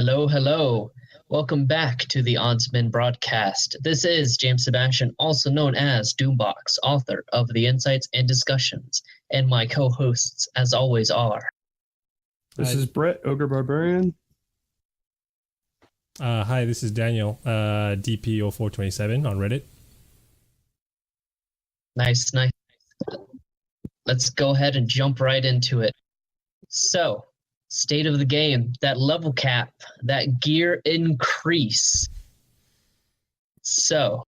Hello, hello. Welcome back to the Oddsman broadcast. This is James Sebastian, also known as Doombox, author of the Insights and Discussions, and my co-hosts, as always, are. This is Brett, Ogre Barbarian. Hi, this is Daniel, DP0427 on Reddit. Nice. Let's go ahead and jump right into it. So, state of the game, that level cap, that gear increase. So,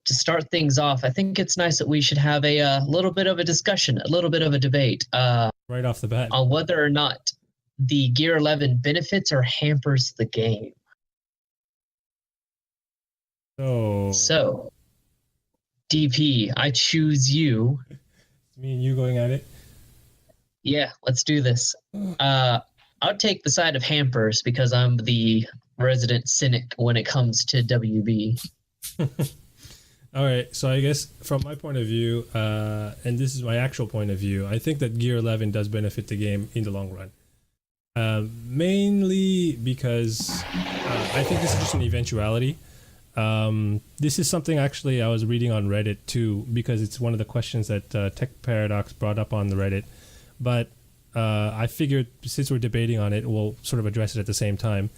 to start things off, I think it's nice that we should have a little bit of a discussion, a little bit of a debate. Right off the bat. On whether or not the Gear 11 benefits or hampers the game. So, DP, I choose you. It's me and you going at it? Yeah, let's do this. I'll take the side of hampers because I'm the resident cynic when it comes to WB. All right, so I guess from my point of view, and this is my actual point of view, I think that Gear 11 does benefit the game in the long run. Mainly because I think this is just an eventuality. This is something actually I was reading on Reddit too, because it's one of the questions that Tech Paradox brought up on the Reddit. But I figured since we're debating on it, we'll sort of address it at the same time.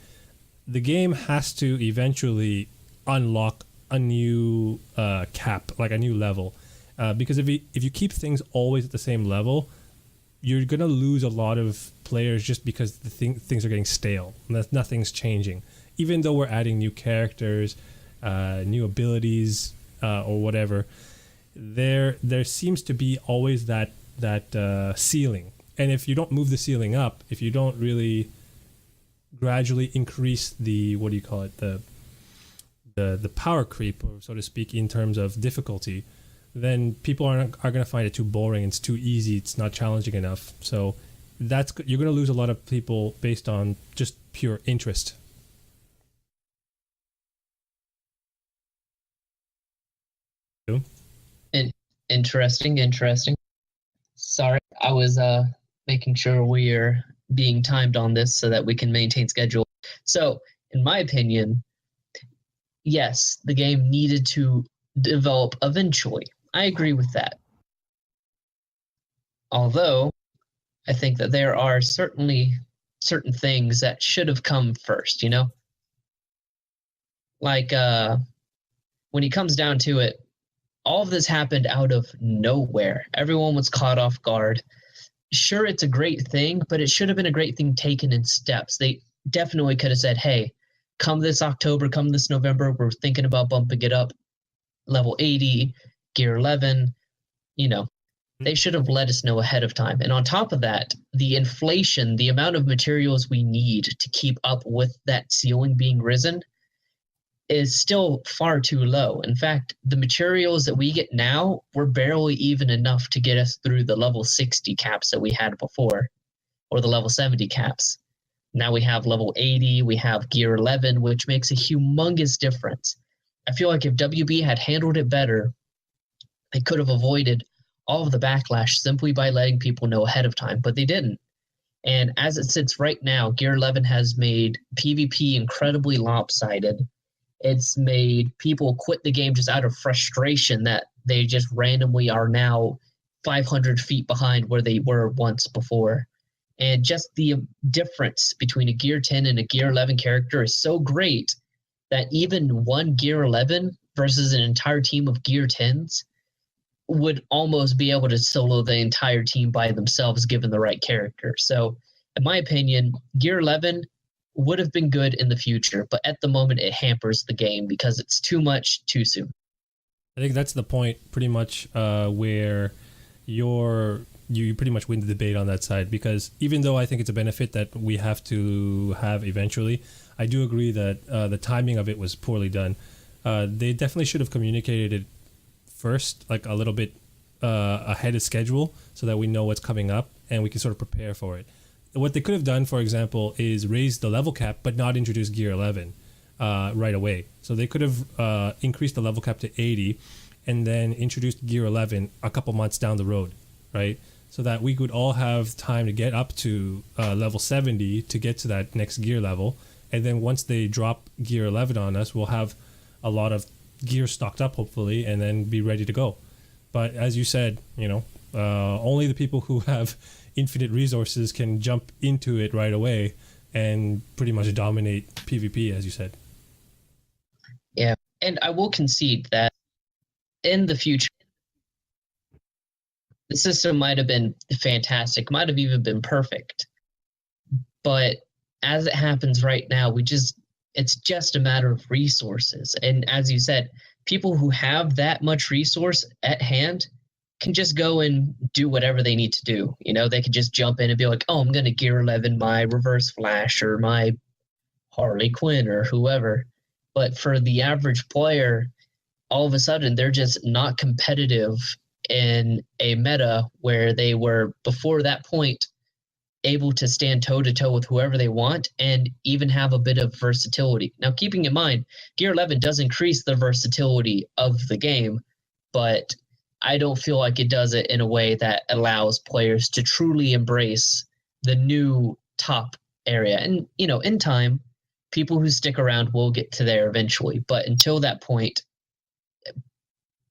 The game has to eventually unlock a new cap, like a new level. Because if you keep things always at the same level, you're going to lose a lot of players just because things are getting stale. Nothing's changing. Even though we're adding new characters, new abilities, or whatever, there seems to be always that ceiling. And if you don't move the ceiling up, if you don't really gradually increase the the power creep, or so to speak, in terms of difficulty, then people are going to find it too boring. It's too easy. It's not challenging enough. So you're going to lose a lot of people based on just pure interest. Interesting. Sorry, I was making sure we're being timed on this so that we can maintain schedule. So, in my opinion, yes, the game needed to develop eventually. I agree with that. Although, I think that there are certainly certain things that should have come first, you know? Like, when it comes down to it, all of this happened out of nowhere. Everyone was caught off guard. Sure, it's a great thing, but it should have been a great thing taken in steps. They definitely could have said, hey, come this October, come this November, we're thinking about bumping it up. Level 80, Gear 11, they should have let us know ahead of time. And on top of that, the inflation, the amount of materials we need to keep up with that ceiling being risen is still far too low. In fact, the materials that we get now were barely even enough to get us through the level 60 caps that we had before, or the level 70 caps. Now we have level 80, we have Gear 11, which makes a humongous difference. I feel like if WB had handled it better, they could have avoided all of the backlash simply by letting people know ahead of time, but they didn't. And as it sits right now, Gear 11 has made PvP incredibly lopsided. It's made people quit the game just out of frustration that they just randomly are now 500 feet behind where they were once before. And just the difference between a Gear 10 and a Gear 11 character is so great that even one Gear 11 versus an entire team of Gear 10s would almost be able to solo the entire team by themselves given the right character. So, in my opinion, Gear 11 would have been good in the future, but at the moment it hampers the game because it's too much too soon. I think that's the point pretty much where you pretty much win the debate on that side, because even though I think it's a benefit that we have to have eventually, I do agree that the timing of it was poorly done. They definitely should have communicated it first, like a little bit ahead of schedule, so that we know what's coming up and we can sort of prepare for it. What they could have done, for example, is raise the level cap but not introduce Gear 11 right away. So they could have increased the level cap to 80 and then introduced Gear 11 a couple months down the road, right? so that we could all have time to get up to level 70 to get to that next gear level. And then once they drop gear 11 on us, we'll have a lot of gear stocked up, hopefully, and then be ready to go. But as you said, only the people who have infinite resources can jump into it right away and pretty much dominate PvP, as you said. Yeah, and I will concede that in the future, the system might have been fantastic, might have even been perfect. But as it happens right now, it's just a matter of resources. And as you said, people who have that much resource at hand can just go and do whatever they need to do. They could just jump in and be like, oh, I'm going to gear 11 my Reverse Flash or my Harley Quinn or whoever. But for the average player, all of a sudden, they're just not competitive in a meta where they were, before that point, able to stand toe-to-toe with whoever they want and even have a bit of versatility. Now, keeping in mind, Gear 11 does increase the versatility of the game, but I don't feel like it does it in a way that allows players to truly embrace the new top area. And, in time, people who stick around will get to there eventually. But until that point,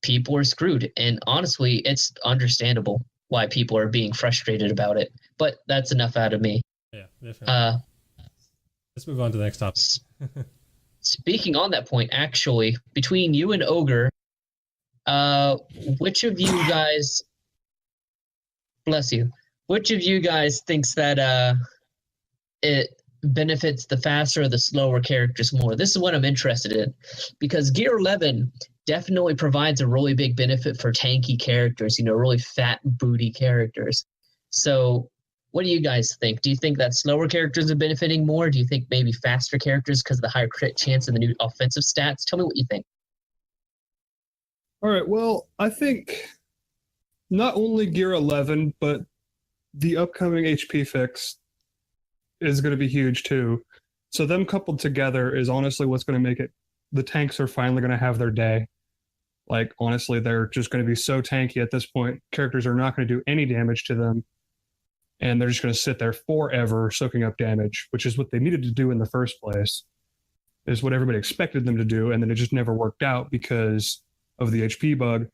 people are screwed. And honestly, it's understandable why people are being frustrated about it. But that's enough out of me. Yeah, definitely. Let's move on to the next topic. Speaking on that point, actually, between you and Ogre, which of you guys, bless you, which of you guys thinks that it benefits the faster or the slower characters more? This is what I'm interested in, because Gear 11 definitely provides a really big benefit for tanky characters, really fat booty characters. So what do you guys think? Do you think that slower characters are benefiting more? Do you think maybe faster characters because of the higher crit chance and the new offensive stats? Tell me what you think. All right, well, I think not only Gear 11, but the upcoming HP fix is going to be huge too. So them coupled together is honestly what's going to make it. The tanks are finally going to have their day. Like, honestly, they're just going to be so tanky at this point. Characters are not going to do any damage to them. And they're just going to sit there forever soaking up damage, which is what they needed to do in the first place, is what everybody expected them to do. And then it just never worked out because of the HP bug,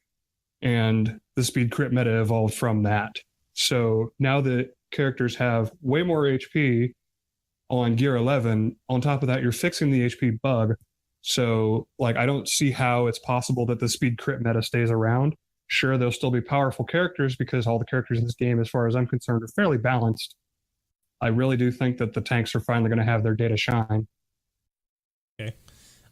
and the speed crit meta evolved from that. So now that characters have way more HP on Gear 11, on top of that, you're fixing the HP bug. So, I don't see how it's possible that the speed crit meta stays around. Sure, there'll still be powerful characters because all the characters in this game, as far as I'm concerned, are fairly balanced. I really do think that the tanks are finally going to have their day to shine. Okay.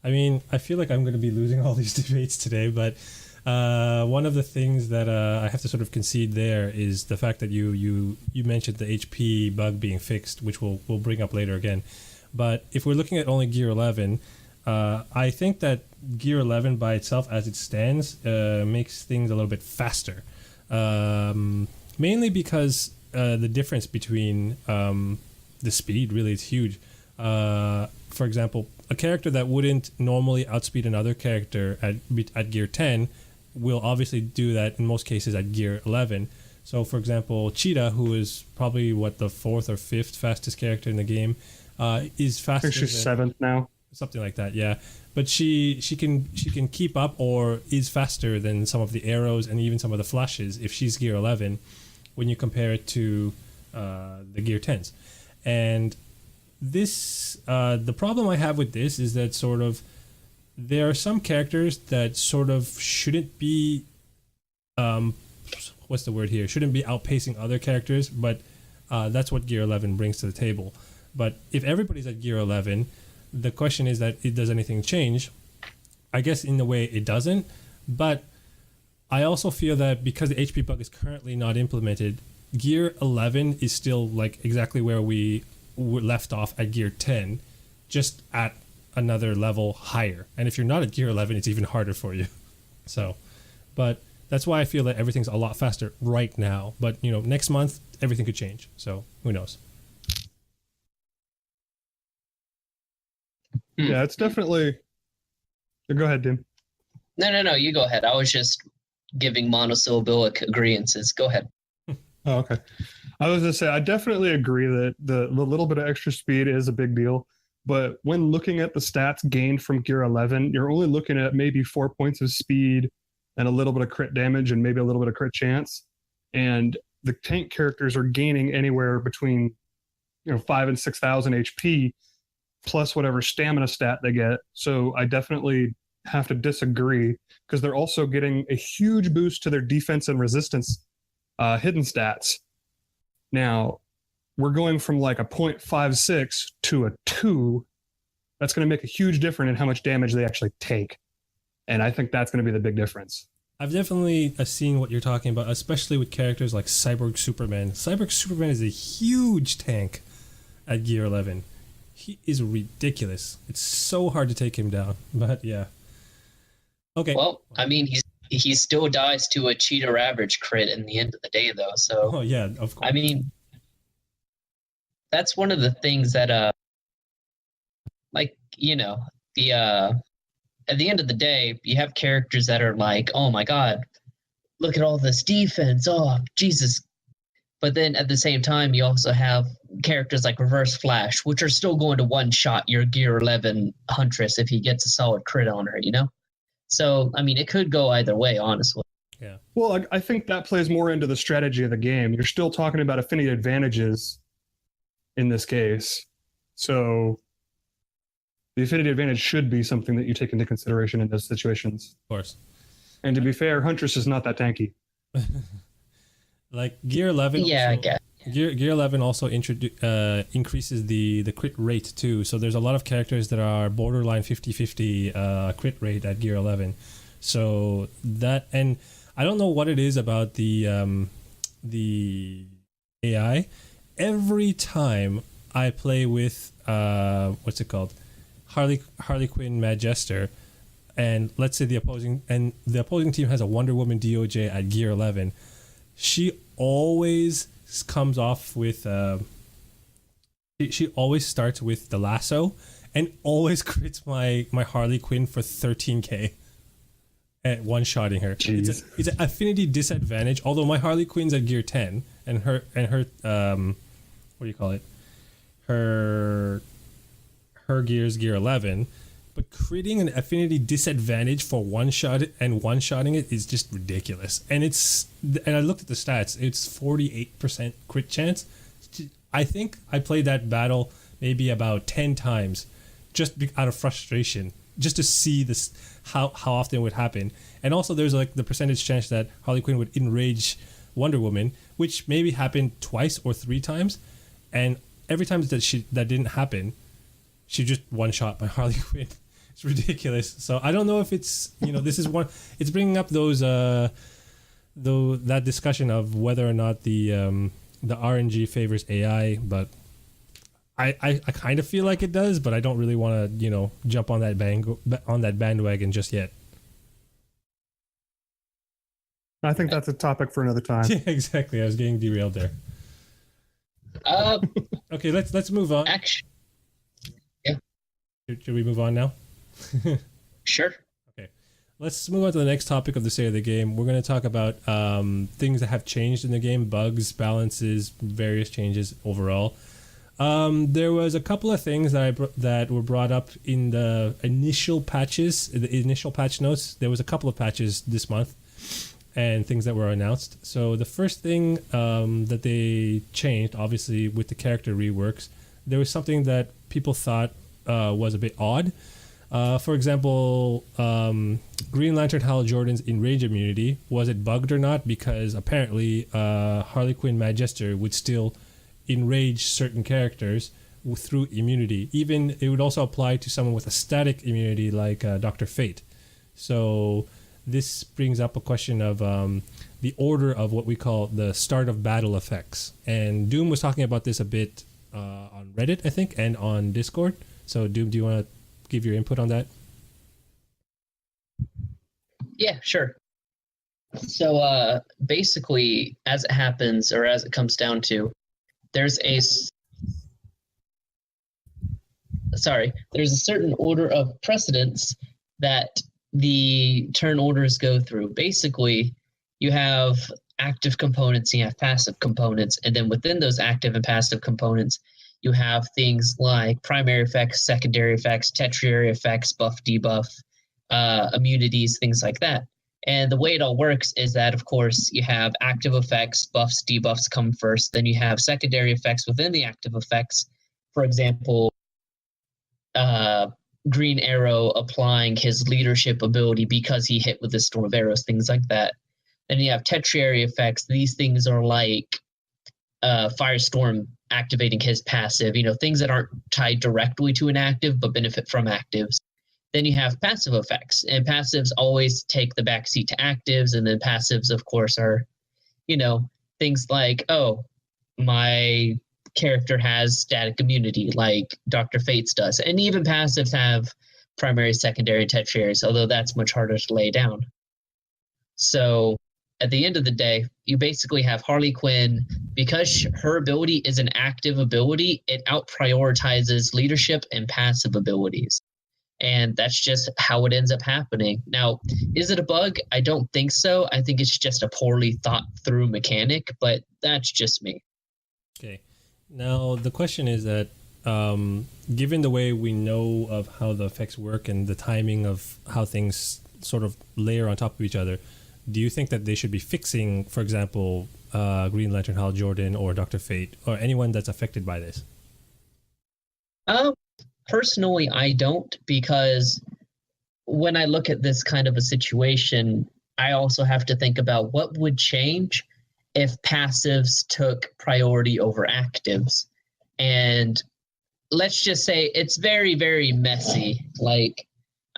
I mean, I feel like I'm going to be losing all these debates today, but one of the things that I have to sort of concede there is the fact that you mentioned the HP bug being fixed, which we'll bring up later again. But if we're looking at only Gear 11, I think that Gear 11 by itself, as it stands, makes things a little bit faster. Mainly because the difference between the speed really is huge. For example, a character that wouldn't normally outspeed another character at Gear 10 will obviously do that in most cases at Gear 11. So, for example, Cheetah, who is probably the 4th or 5th fastest character in the game, is faster. I think she's 7th now. Something like that, yeah. But she can keep up or is faster than some of the arrows and even some of the flashes if she's Gear 11 when you compare it to the Gear 10s. And this the problem I have with this is that sort of there are some characters that sort of shouldn't be what's the word here? Shouldn't be outpacing other characters, but that's what Gear 11 brings to the table. But if everybody's at Gear 11, the question is that does anything change? I guess in a way it doesn't, but I also feel that because the HP bug is currently not implemented, Gear 11 is still exactly where we were left off at Gear 10, just at another level higher. And if you're not at Gear 11, it's even harder for you. So, but that's why I feel that everything's a lot faster right now. But, next month, everything could change. So who knows? Yeah, it's definitely... Go ahead, Dim. No, you go ahead. I was just giving monosyllabic agreeances. Go ahead. Oh, okay. I was gonna say I definitely agree that the little bit of extra speed is a big deal. But when looking at the stats gained from Gear 11, you're only looking at maybe 4 points of speed and a little bit of crit damage and maybe a little bit of crit chance. And the tank characters are gaining anywhere between 5 and 6,000 HP plus whatever stamina stat they get. So I definitely have to disagree because they're also getting a huge boost to their defense and resistance hidden stats. Now, we're going from like a 0.56 to a 2. That's going to make a huge difference in how much damage they actually take. And I think that's going to be the big difference. I've definitely seen what you're talking about, especially with characters like Cyborg Superman. Cyborg Superman is a huge tank at Gear 11. He is ridiculous. It's so hard to take him down. But yeah. Okay. Well, I mean, he still dies to a cheater average crit in the end of the day, though. So, oh yeah, of course. I mean, that's one of the things that, like, at the end of the day, you have characters that are like, oh my God, look at all this defense. Oh, Jesus. But then at the same time, you also have characters like Reverse Flash, which are still going to one-shot your Gear 11 Huntress if he gets a solid crit on her, So, I mean, it could go either way, honestly. Yeah. Well, I think that plays more into the strategy of the game. You're still talking about affinity advantages in this case. So the affinity advantage should be something that you take into consideration in those situations. Of course. And to be fair, Huntress is not that tanky. Like Gear 11. Yeah, also, I guess. Gear 11 also increases the crit rate too. So there's a lot of characters that are borderline 50-50 crit rate at Gear 11. So that, and I don't know what it is about the AI. Every time I play with what's it called, Harley Quinn Mad Jester, and let's say the opposing team has a Wonder Woman DOJ at Gear 11, she always comes off with she always starts with the lasso and always crits my Harley Quinn for 13k at one-shotting her. It's an affinity disadvantage, although my Harley Quinn's at Gear 10 and her what do you call it, her gear's Gear 11, but critting an affinity disadvantage for one-shotting it is just ridiculous. And I looked at the stats, it's 48% crit chance. I think I played that battle maybe about 10 times just out of frustration, just to see this how often it would happen. And also there's like the percentage chance that Harley Quinn would enrage Wonder Woman, which maybe happened twice or 3 times, and every time that didn't happen, she just one-shot by Harley Quinn. It's ridiculous. So I don't know if it's, this is one, it's bringing up that discussion of whether or not the RNG favors AI, but I kind of feel like it does, but I don't really want to, jump on that bandwagon just yet. I think that's a topic for another time. Yeah, exactly. I was getting derailed there. Okay, let's move on. Actually, yeah. Should we move on now? Sure. Okay. Let's move on to the next topic of the state of the game. We're going to talk about things that have changed in the game, bugs, balances, various changes overall. There was a couple of things that were brought up in the initial patches, the initial patch notes. There was a couple of patches this month and things that were announced. So the first thing that they changed, obviously with the character reworks, there was something that people thought was a bit odd. For example, Green Lantern Hal Jordan's enrage immunity, was it bugged or not? Because apparently Harley Quinn Mad Jester would still enrage certain characters through immunity. Even it would also apply to someone with a static immunity like Dr. Fate. So this brings up a question of the order of what we call the start of battle effects. And Doom was talking about this a bit on Reddit, I think, and on Discord. So Doom, do you want to give your input on that? Yeah, sure. So basically, as it happens, or as it comes down to, there's a certain order of precedence that the turn orders go through. Basically, you have active components, you have passive components, and then within those active and passive components, you have things like primary effects, secondary effects, tertiary effects, buff, debuff, immunities, things like that. And the way it all works is that, of course, you have active effects, buffs, debuffs come first. Then you have secondary effects within the active effects. For example, Green Arrow applying his leadership ability because he hit with the storm of arrows, things like that. Then you have tertiary effects. These things are like Firestorm activating his passive, things that aren't tied directly to an active but benefit from actives. Then you have passive effects, and passives always take the backseat to actives, and then passives, of course, are, things like, oh, my character has static immunity like Dr. Fates does. And even passives have primary, secondary, tertiaries, although that's much harder to lay down. So at the end of the day, you basically have Harley Quinn, because her ability is an active ability, it out-prioritizes leadership and passive abilities. And that's just how it ends up happening. Now, is it a bug? I don't think so. I think it's just a poorly thought through mechanic, but that's just me. Okay. Now, the question is that given the way we know of how the effects work and the timing of how things sort of layer on top of each other, do you think that they should be fixing, for example, Green Lantern Hal Jordan or Dr. Fate or anyone that's affected by this? Personally, I don't, because when I look at this kind of a situation, I also have to think about what would change if passives took priority over actives. And let's just say it's very, very messy. Like,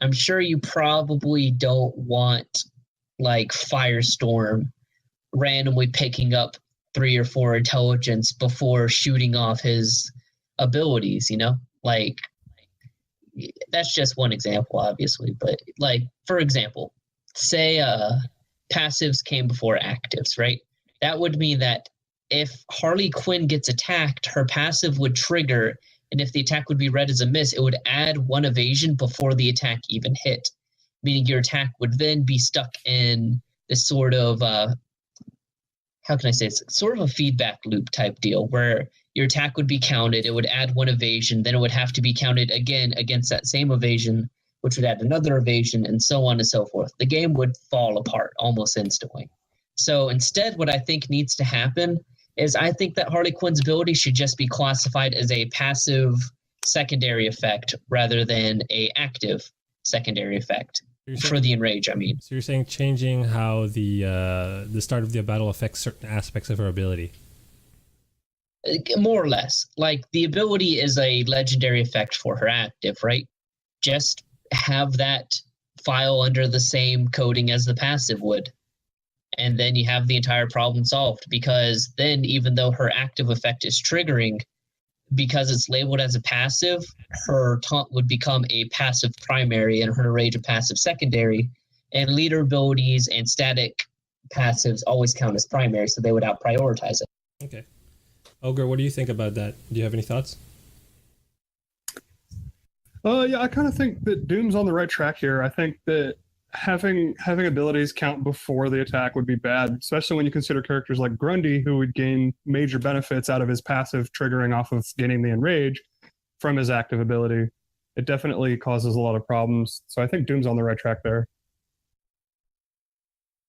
I'm sure you probably don't want like Firestorm randomly picking up 3 or 4 intelligence before shooting off his abilities, like that's just one example, obviously. But like, for example, say passives came before actives, right? That would mean that if Harley Quinn gets attacked, her passive would trigger, and if the attack would be read as a miss, it would add 1 evasion before the attack even hit, meaning your attack would then be stuck in this sort of, how can I say it's sort of a feedback loop type deal where your attack would be counted, it would add 1 evasion, then it would have to be counted again against that same evasion, which would add another evasion, and so on and so forth. The game would fall apart almost instantly. So instead, what I think needs to happen is I think that Harley Quinn's ability should just be classified as a passive secondary effect rather than a active secondary effect. For the enrage, I mean. So you're saying changing how the start of the battle affects certain aspects of her ability? More or less. Like, the ability is a legendary effect for her active, right? Just have that file under the same coding as the passive would. And then you have the entire problem solved, because then even though her active effect is triggering, because it's labeled as a passive, her taunt would become a passive primary and her rage a passive secondary, and leader abilities and static passives always count as primary, so they would out-prioritize it. Okay. Ogre, what do you think about that? Do you have any thoughts? Yeah, I kind of think that Doom's on the right track here. I think that having abilities count before the attack would be bad, especially when you consider characters like Grundy, who would gain major benefits out of his passive triggering off of gaining the enrage from his active ability. It definitely causes a lot of problems. So I think Doom's on the right track there.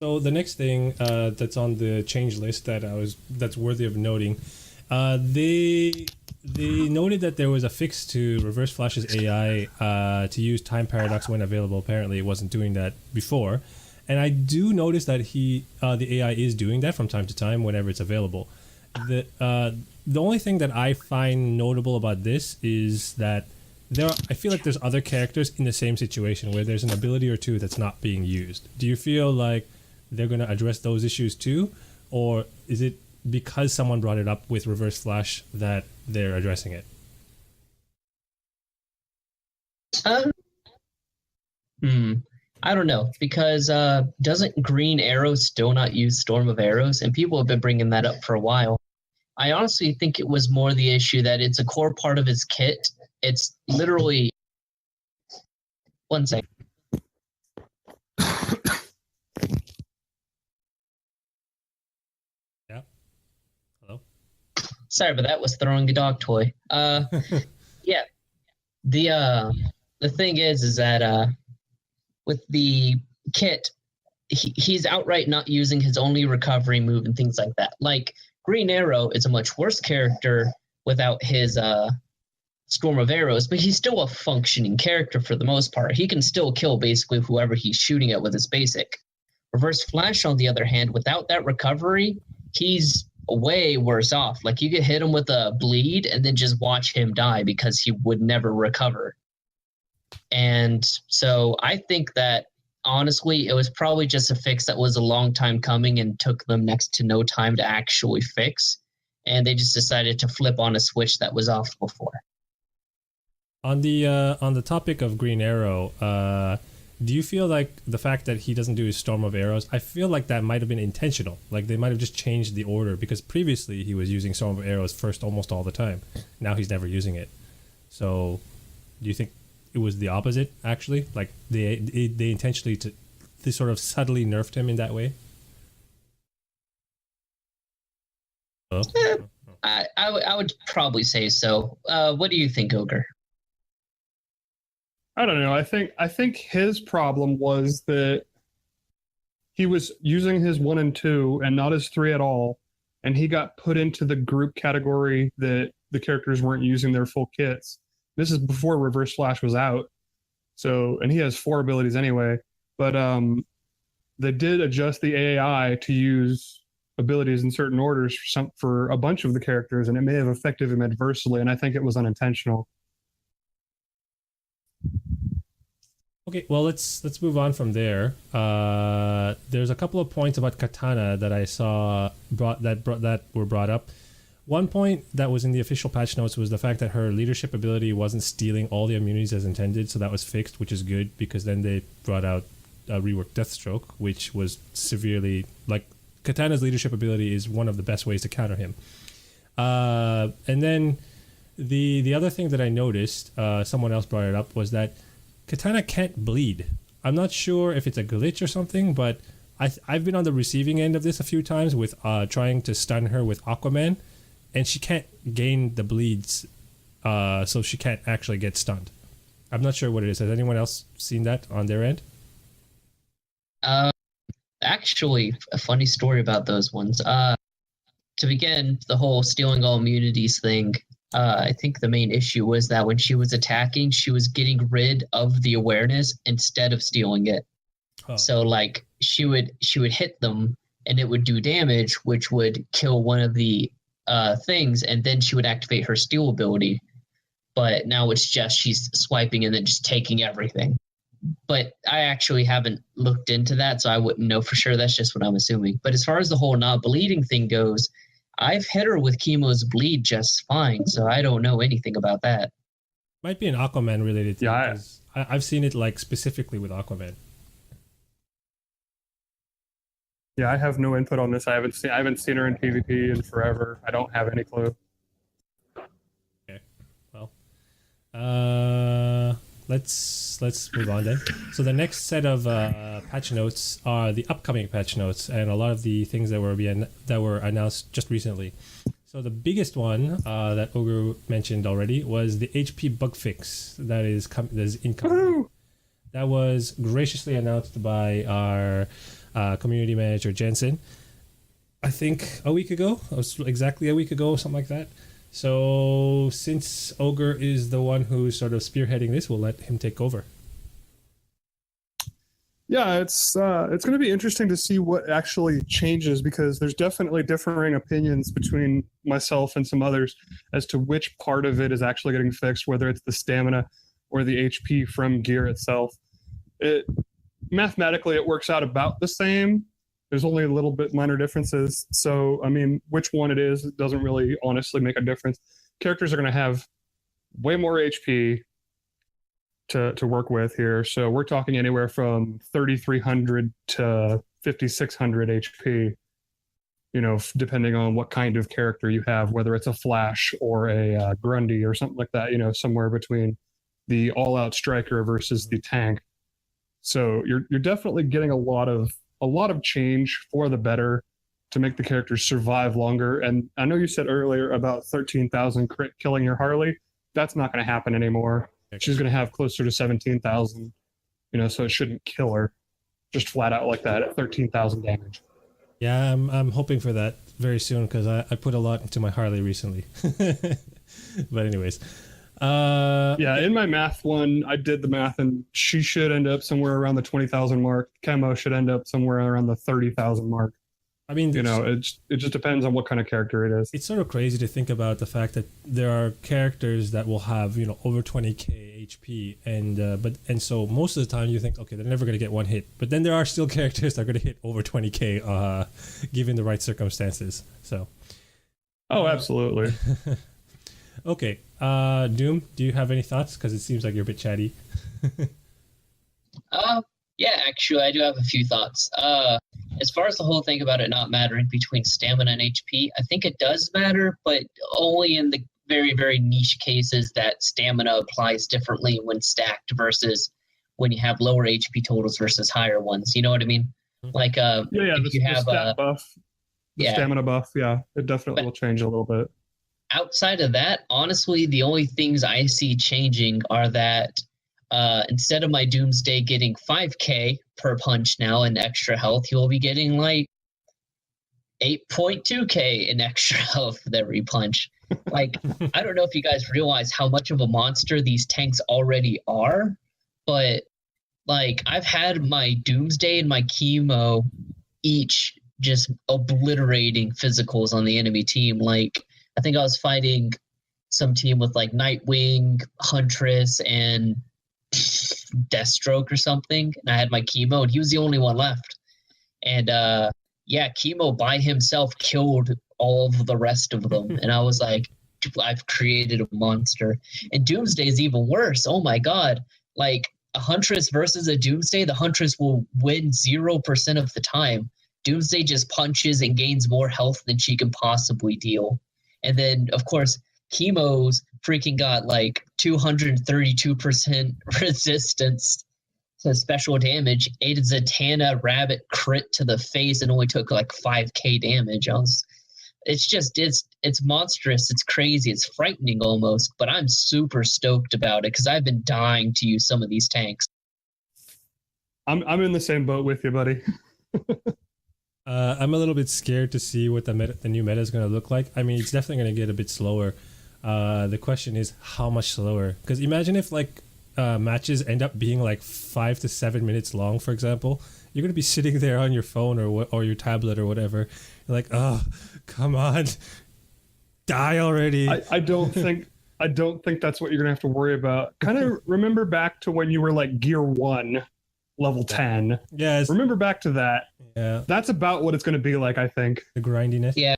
So the next thing that's on the change list that's worthy of noting, they noted that there was a fix to Reverse Flash's AI to use time paradox when available. Apparently, it wasn't doing that before, and I do notice that the AI is doing that from time to time whenever it's available. The only thing that I find notable about this is that I feel like there's other characters in the same situation where there's an ability or two that's not being used. Do you feel like they're going to address those issues too, or is it because someone brought it up with Reverse Flash that they're addressing it? I don't know, because doesn't Green Arrow still not use Storm of Arrows? And people have been bringing that up for a while. I honestly think it was more the issue that it's a core part of his kit. It's literally... One second. Sorry, but that was throwing a dog toy. Yeah. The thing is that with the kit, he's outright not using his only recovery move and things like that. Like Green Arrow is a much worse character without his Storm of Arrows, but he's still a functioning character for the most part. He can still kill basically whoever he's shooting at with his basic. Reverse Flash, on the other hand, without that recovery, he's way worse off. Like you could hit him with a bleed and then just watch him die because he would never recover. And so I think that honestly, it was probably just a fix that was a long time coming and took them next to no time to actually fix. And they just decided to flip on a switch that was off before. On the topic of Green Arrow, do you feel like the fact that he doesn't do his Storm of Arrows, I feel like that might have been intentional. Like they might have just changed the order because previously he was using Storm of Arrows first almost all the time. Now he's never using it. So do you think it was the opposite actually? Like they intentionally they sort of subtly nerfed him in that way? Oh. I would probably say so. What do you think, Ogre? I don't know. I think his problem was that he was using his 1 and 2 and not his 3 at all, and he got put into the group category that the characters weren't using their full kits. This is before Reverse Flash was out, so and he has 4 abilities anyway. But they did adjust the AI to use abilities in certain orders for a bunch of the characters, and it may have affected him adversely. And I think it was unintentional. Okay, well let's move on from there. There's a couple of points about Katana that I saw that were brought up. One point that was in the official patch notes was the fact that her leadership ability wasn't stealing all the immunities as intended, so that was fixed, which is good because then they brought out a rework Deathstroke, which was severely like Katana's leadership ability is one of the best ways to counter him. And then the other thing that I noticed, someone else brought it up, was that Katana can't bleed. I'm not sure if it's a glitch or something, but I've been on the receiving end of this a few times with trying to stun her with Aquaman, and she can't gain the bleeds, so she can't actually get stunned. I'm not sure what it is. Has anyone else seen that on their end? Actually, a funny story about those ones. To begin, the whole stealing all immunities thing, I think the main issue was that when she was attacking, she was getting rid of the awareness instead of stealing it. Oh. So like she would hit them and it would do damage, which would kill one of the things, and then she would activate her steal ability. But now it's just she's swiping and then just taking everything. But I actually haven't looked into that, so I wouldn't know for sure. That's just what I'm assuming. But as far as the whole not bleeding thing goes, I've hit her with Chemo's bleed just fine, so I don't know anything about that. Might be an Aquaman related thing. Yeah, I've seen it like specifically with Aquaman. Yeah, I have no input on this. I haven't seen her in PvP in forever. I don't have any clue. Okay, well, let's move on then. So the next set of patch notes are the upcoming patch notes, and a lot of the things that were announced just recently. So the biggest one that Ogre mentioned already was the HP bug fix that is incoming. Woo-hoo! That was graciously announced by our community manager Jensen, I think a week ago. It was exactly a week ago, something like that. So since Ogre is the one who's sort of spearheading this, we'll let him take over. Yeah, it's going to be interesting to see what actually changes, because there's definitely differing opinions between myself and some others as to which part of it is actually getting fixed, whether it's the stamina or the HP from gear itself. Mathematically, it works out about the same. There's only a little bit minor differences. So, I mean, which one it is, it doesn't really honestly make a difference. Characters are going to have way more HP to work with here. So we're talking anywhere from 3,300 to 5,600 HP, you know, depending on what kind of character you have, whether it's a Flash or a Grundy or something like that, you know, somewhere between the all-out striker versus the tank. So you're definitely getting a lot of change for the better to make the characters survive longer. And I know you said earlier about 13,000 crit killing your Harley. That's not going to happen anymore. She's going to have closer to 17,000, so it shouldn't kill her just flat out like that at 13,000 damage. Yeah, I'm hoping for that very soon because I put a lot into my Harley recently. But anyways. In my math one, I did the math, and she should end up somewhere around the 20,000 mark. Chemo should end up somewhere around the 30,000 mark. I mean, it just depends on what kind of character it is. It's sort of crazy to think about the fact that there are characters that will have over 20k HP, and so most of the time you think, okay, they're never going to get one hit, but then there are still characters that are going to hit over 20k, given the right circumstances. So. Oh, absolutely. Okay, Doom, do you have any thoughts? Because it seems like you're a bit chatty. Yeah, actually, I do have a few thoughts. As far as the whole thing about it not mattering between stamina and HP, I think it does matter, but only in the very, very niche cases that stamina applies differently when stacked versus when you have lower HP totals versus higher ones. You know what I mean? Like, if you have a buff, stamina buff, it definitely will change a little bit. Outside of that, honestly, the only things I see changing are that instead of my Doomsday getting 5k per punch now in extra health, you'll be getting like 8.2k in extra health with every punch. Like, I don't know if you guys realize how much of a monster these tanks already are, but like I've had my Doomsday and my Chemo each just obliterating physicals on the enemy team. Like, I think I was fighting some team with like Nightwing, Huntress, and Deathstroke or something, and I had my Chemo, and he was the only one left. And Chemo by himself killed all of the rest of them, and I was like, I've created a monster. And Doomsday is even worse. Oh my god! Like a Huntress versus a Doomsday, the Huntress will win 0% of the time. Doomsday just punches and gains more health than she can possibly deal. And then, of course, Chemo's freaking got like 232% resistance to special damage. A Zatanna Rabbit crit to the face and only took like 5k damage. It's monstrous. It's crazy. It's frightening almost. But I'm super stoked about it because I've been dying to use some of these tanks. I'm in the same boat with you, buddy. I'm a little bit scared to see what the new meta is going to look like. I mean, it's definitely going to get a bit slower. The question is how much slower? Because imagine if matches end up being like 5 to 7 minutes long, for example. You're going to be sitting there on your phone or your tablet or whatever. You're like, oh, come on, die already. I don't think that's what you're going to have to worry about. Kind of remember back to when you were like Gear 1. Level 10. Yes. Remember back to that. Yeah. That's about what it's going to be like, I think. The grindiness. Yeah.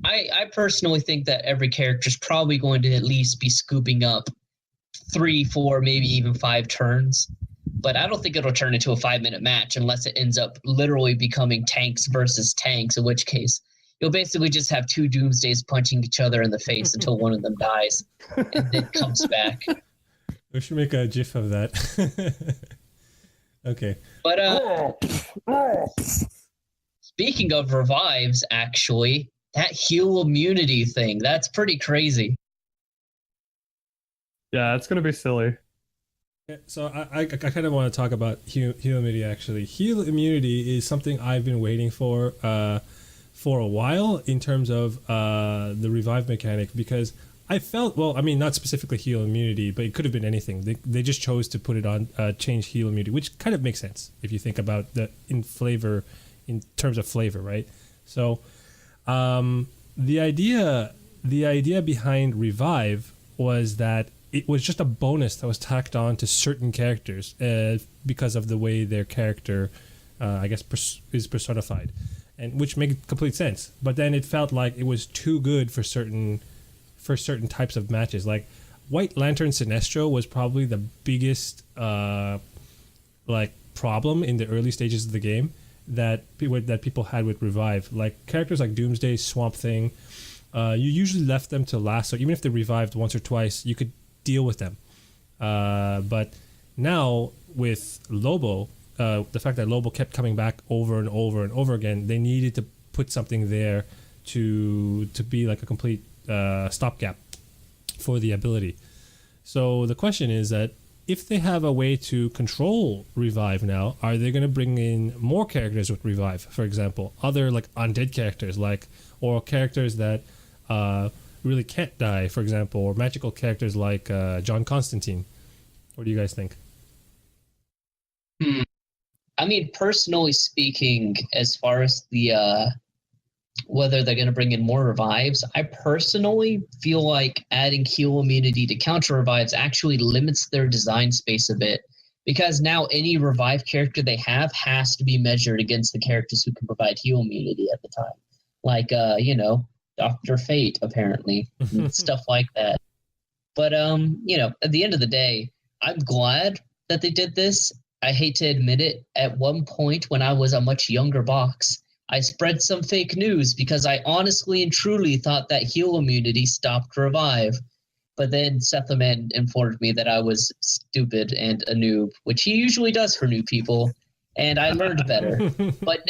I personally think that every character is probably going to at least be scooping up 3, 4, maybe even 5 turns. But I don't think it'll turn into a 5-minute match unless it ends up literally becoming tanks versus tanks, in which case you'll basically just have 2 Doomsdays punching each other in the face until one of them dies and then comes back. We should make a GIF of that. Okay. But speaking of revives, actually, that heal immunity thing, that's pretty crazy. Yeah, it's going to be silly. So I kind of want to talk about heal immunity, actually. Heal immunity is something I've been waiting for a while in terms of the revive mechanic, because I felt, well, I mean, not specifically heal immunity, but it could have been anything. They just chose to put it on change heal immunity, which kind of makes sense if you think about in terms of flavor, right? So the idea behind revive was that it was just a bonus that was tacked on to certain characters because of the way their character, I guess, is personified, and which made complete sense. But then it felt like it was too good for certain types of matches. Like White Lantern Sinestro was probably the biggest problem in the early stages of the game that people had with revive. Like characters like Doomsday, Swamp Thing, you usually left them to last, so even if they revived once or twice, you could deal with them. But now with Lobo, the fact that Lobo kept coming back over and over and over again, they needed to put something there to be like a complete stopgap for the ability. So the question is that if they have a way to control revive now, are they going to bring in more characters with revive? For example, other like undead characters, or characters that really can't die, for example, or magical characters like John Constantine. What do you guys think? I mean, personally speaking, as far as the whether they're going to bring in more revives, I personally feel like adding heal immunity to counter revives actually limits their design space a bit, because now any revive character they have has to be measured against the characters who can provide heal immunity at the time, like Dr. Fate apparently, and stuff like that. But at the end of the day, I'm glad that they did this. I hate to admit it, at one point when I was a much younger box, I spread some fake news because I honestly and truly thought that heal immunity stopped revive. But then Seth the Man informed me that I was stupid and a noob, which he usually does for new people, and I learned better. But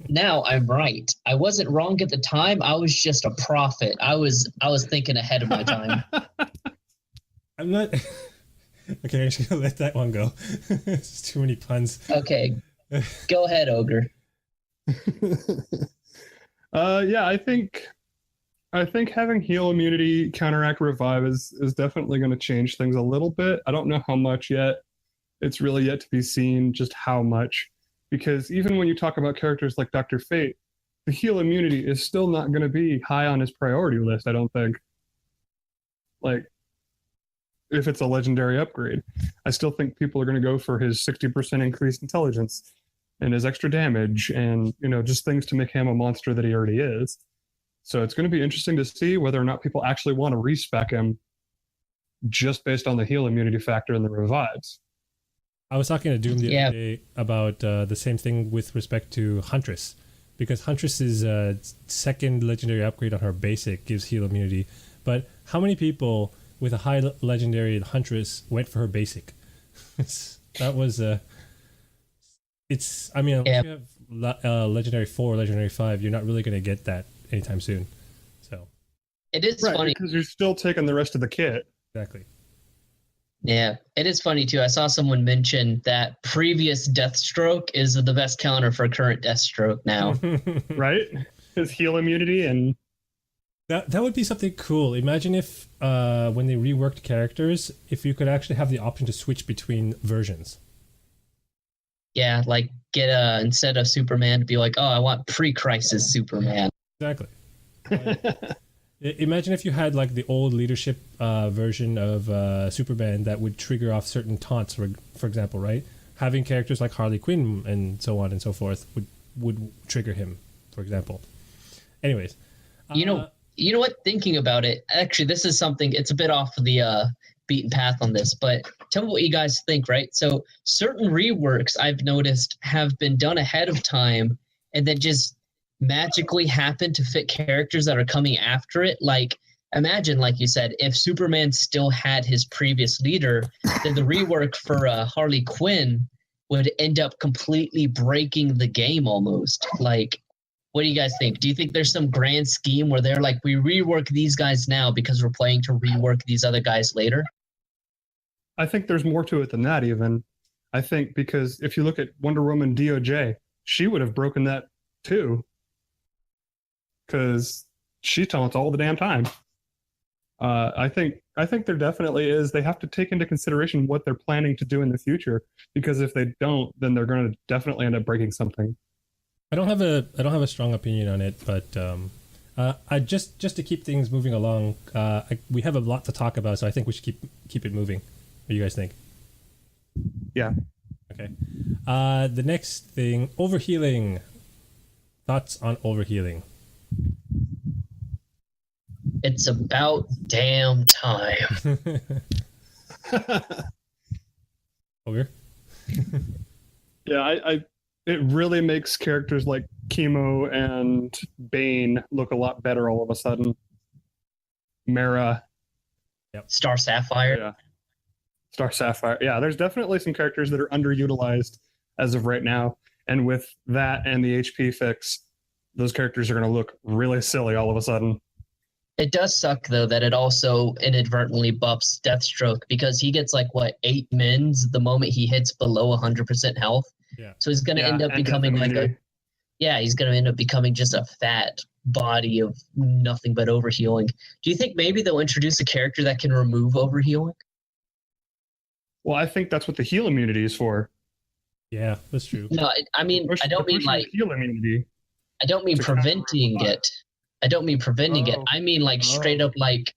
now I'm right. I wasn't wrong at the time. I was just a prophet. I was thinking ahead of my time. I'm not... Okay, I'm just going to let that one go. It's too many puns. Okay. Go ahead, Ogre. Yeah, I think having heal immunity counteract revive is definitely going to change things a little bit. I don't know how much yet. It's really yet to be seen just how much, because even when you talk about characters like Dr. Fate, the heal immunity is still not going to be high on his priority list, I don't think. Like, if it's a legendary upgrade, I still think people are going to go for his 60% increased intelligence and his extra damage and, just things to make him a monster that he already is. So it's going to be interesting to see whether or not people actually want to respec him just based on the heal immunity factor and the revives. I was talking to Doom the other day about the same thing with respect to Huntress, because Huntress's second legendary upgrade on her basic gives heal immunity. But how many people with a high legendary Huntress went for her basic? That was it's, I mean, unless you have legendary 4, legendary 5, you're not really going to get that anytime soon. So it is right, funny because you're still taking the rest of the kit. Exactly. Yeah, it is funny too. I saw someone mention that previous Deathstroke is the best counter for current Deathstroke now. Right? His heal immunity and that would be something cool. Imagine if when they reworked characters, if you could actually have the option to switch between versions. Yeah, like get instead of Superman to be like, oh, I want pre-crisis Superman. Exactly. Imagine if you had like the old leadership version of Superman that would trigger off certain taunts, for example, right? Having characters like Harley Quinn and so on and so forth would trigger him, for example. Anyways. You know what? Thinking about it, actually, this is something, it's a bit off the beaten path on this, but tell me what you guys think, right? So certain reworks I've noticed have been done ahead of time and then just magically happen to fit characters that are coming after it. Like, imagine, like you said, if Superman still had his previous leader, then the rework for Harley Quinn would end up completely breaking the game almost. Like, what do you guys think? Do you think there's some grand scheme where they're like, we rework these guys now because we're planning to rework these other guys later? I think there's more to it than that even. I think because if you look at Wonder Woman DOJ, she would have broken that too. Because she taunts all the damn time. I think there definitely is. They have to take into consideration what they're planning to do in the future, because if they don't, then they're going to definitely end up breaking something. I don't have a strong opinion on it, but I just to keep things moving along, we have a lot to talk about, so I think we should keep it moving. What do you guys think? Yeah. Okay. The next thing, overhealing. Thoughts on overhealing? It's about damn time. Over? Yeah, it really makes characters like Chemo and Bane look a lot better all of a sudden. Mara. Yep. Star Sapphire. Yeah. Star Sapphire. Yeah, there's definitely some characters that are underutilized as of right now. And with that and the HP fix, those characters are going to look really silly all of a sudden. It does suck though that it also inadvertently buffs Deathstroke because he gets like 8 mins the moment he hits below 100% health. Yeah. So he's going to end up and becoming death like immunity. he's going to end up becoming just a fat body of nothing but overhealing. Do you think maybe they'll introduce a character that can remove overhealing? Well, I think that's what the heal immunity is for. Yeah, that's true. No, I mean I don't mean like heal immunity. I don't mean to kind of preventing remove it. I don't mean preventing it. Oh. I mean like straight up like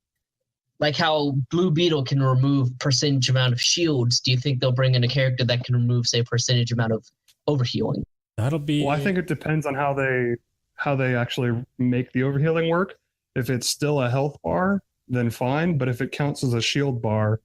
how Blue Beetle can remove percentage amount of shields. Do you think they'll bring in a character that can remove, say, percentage amount of overhealing? That'll be. Well, I think it depends on how they actually make the overhealing work. If it's still a health bar, then fine. But if it counts as a shield bar,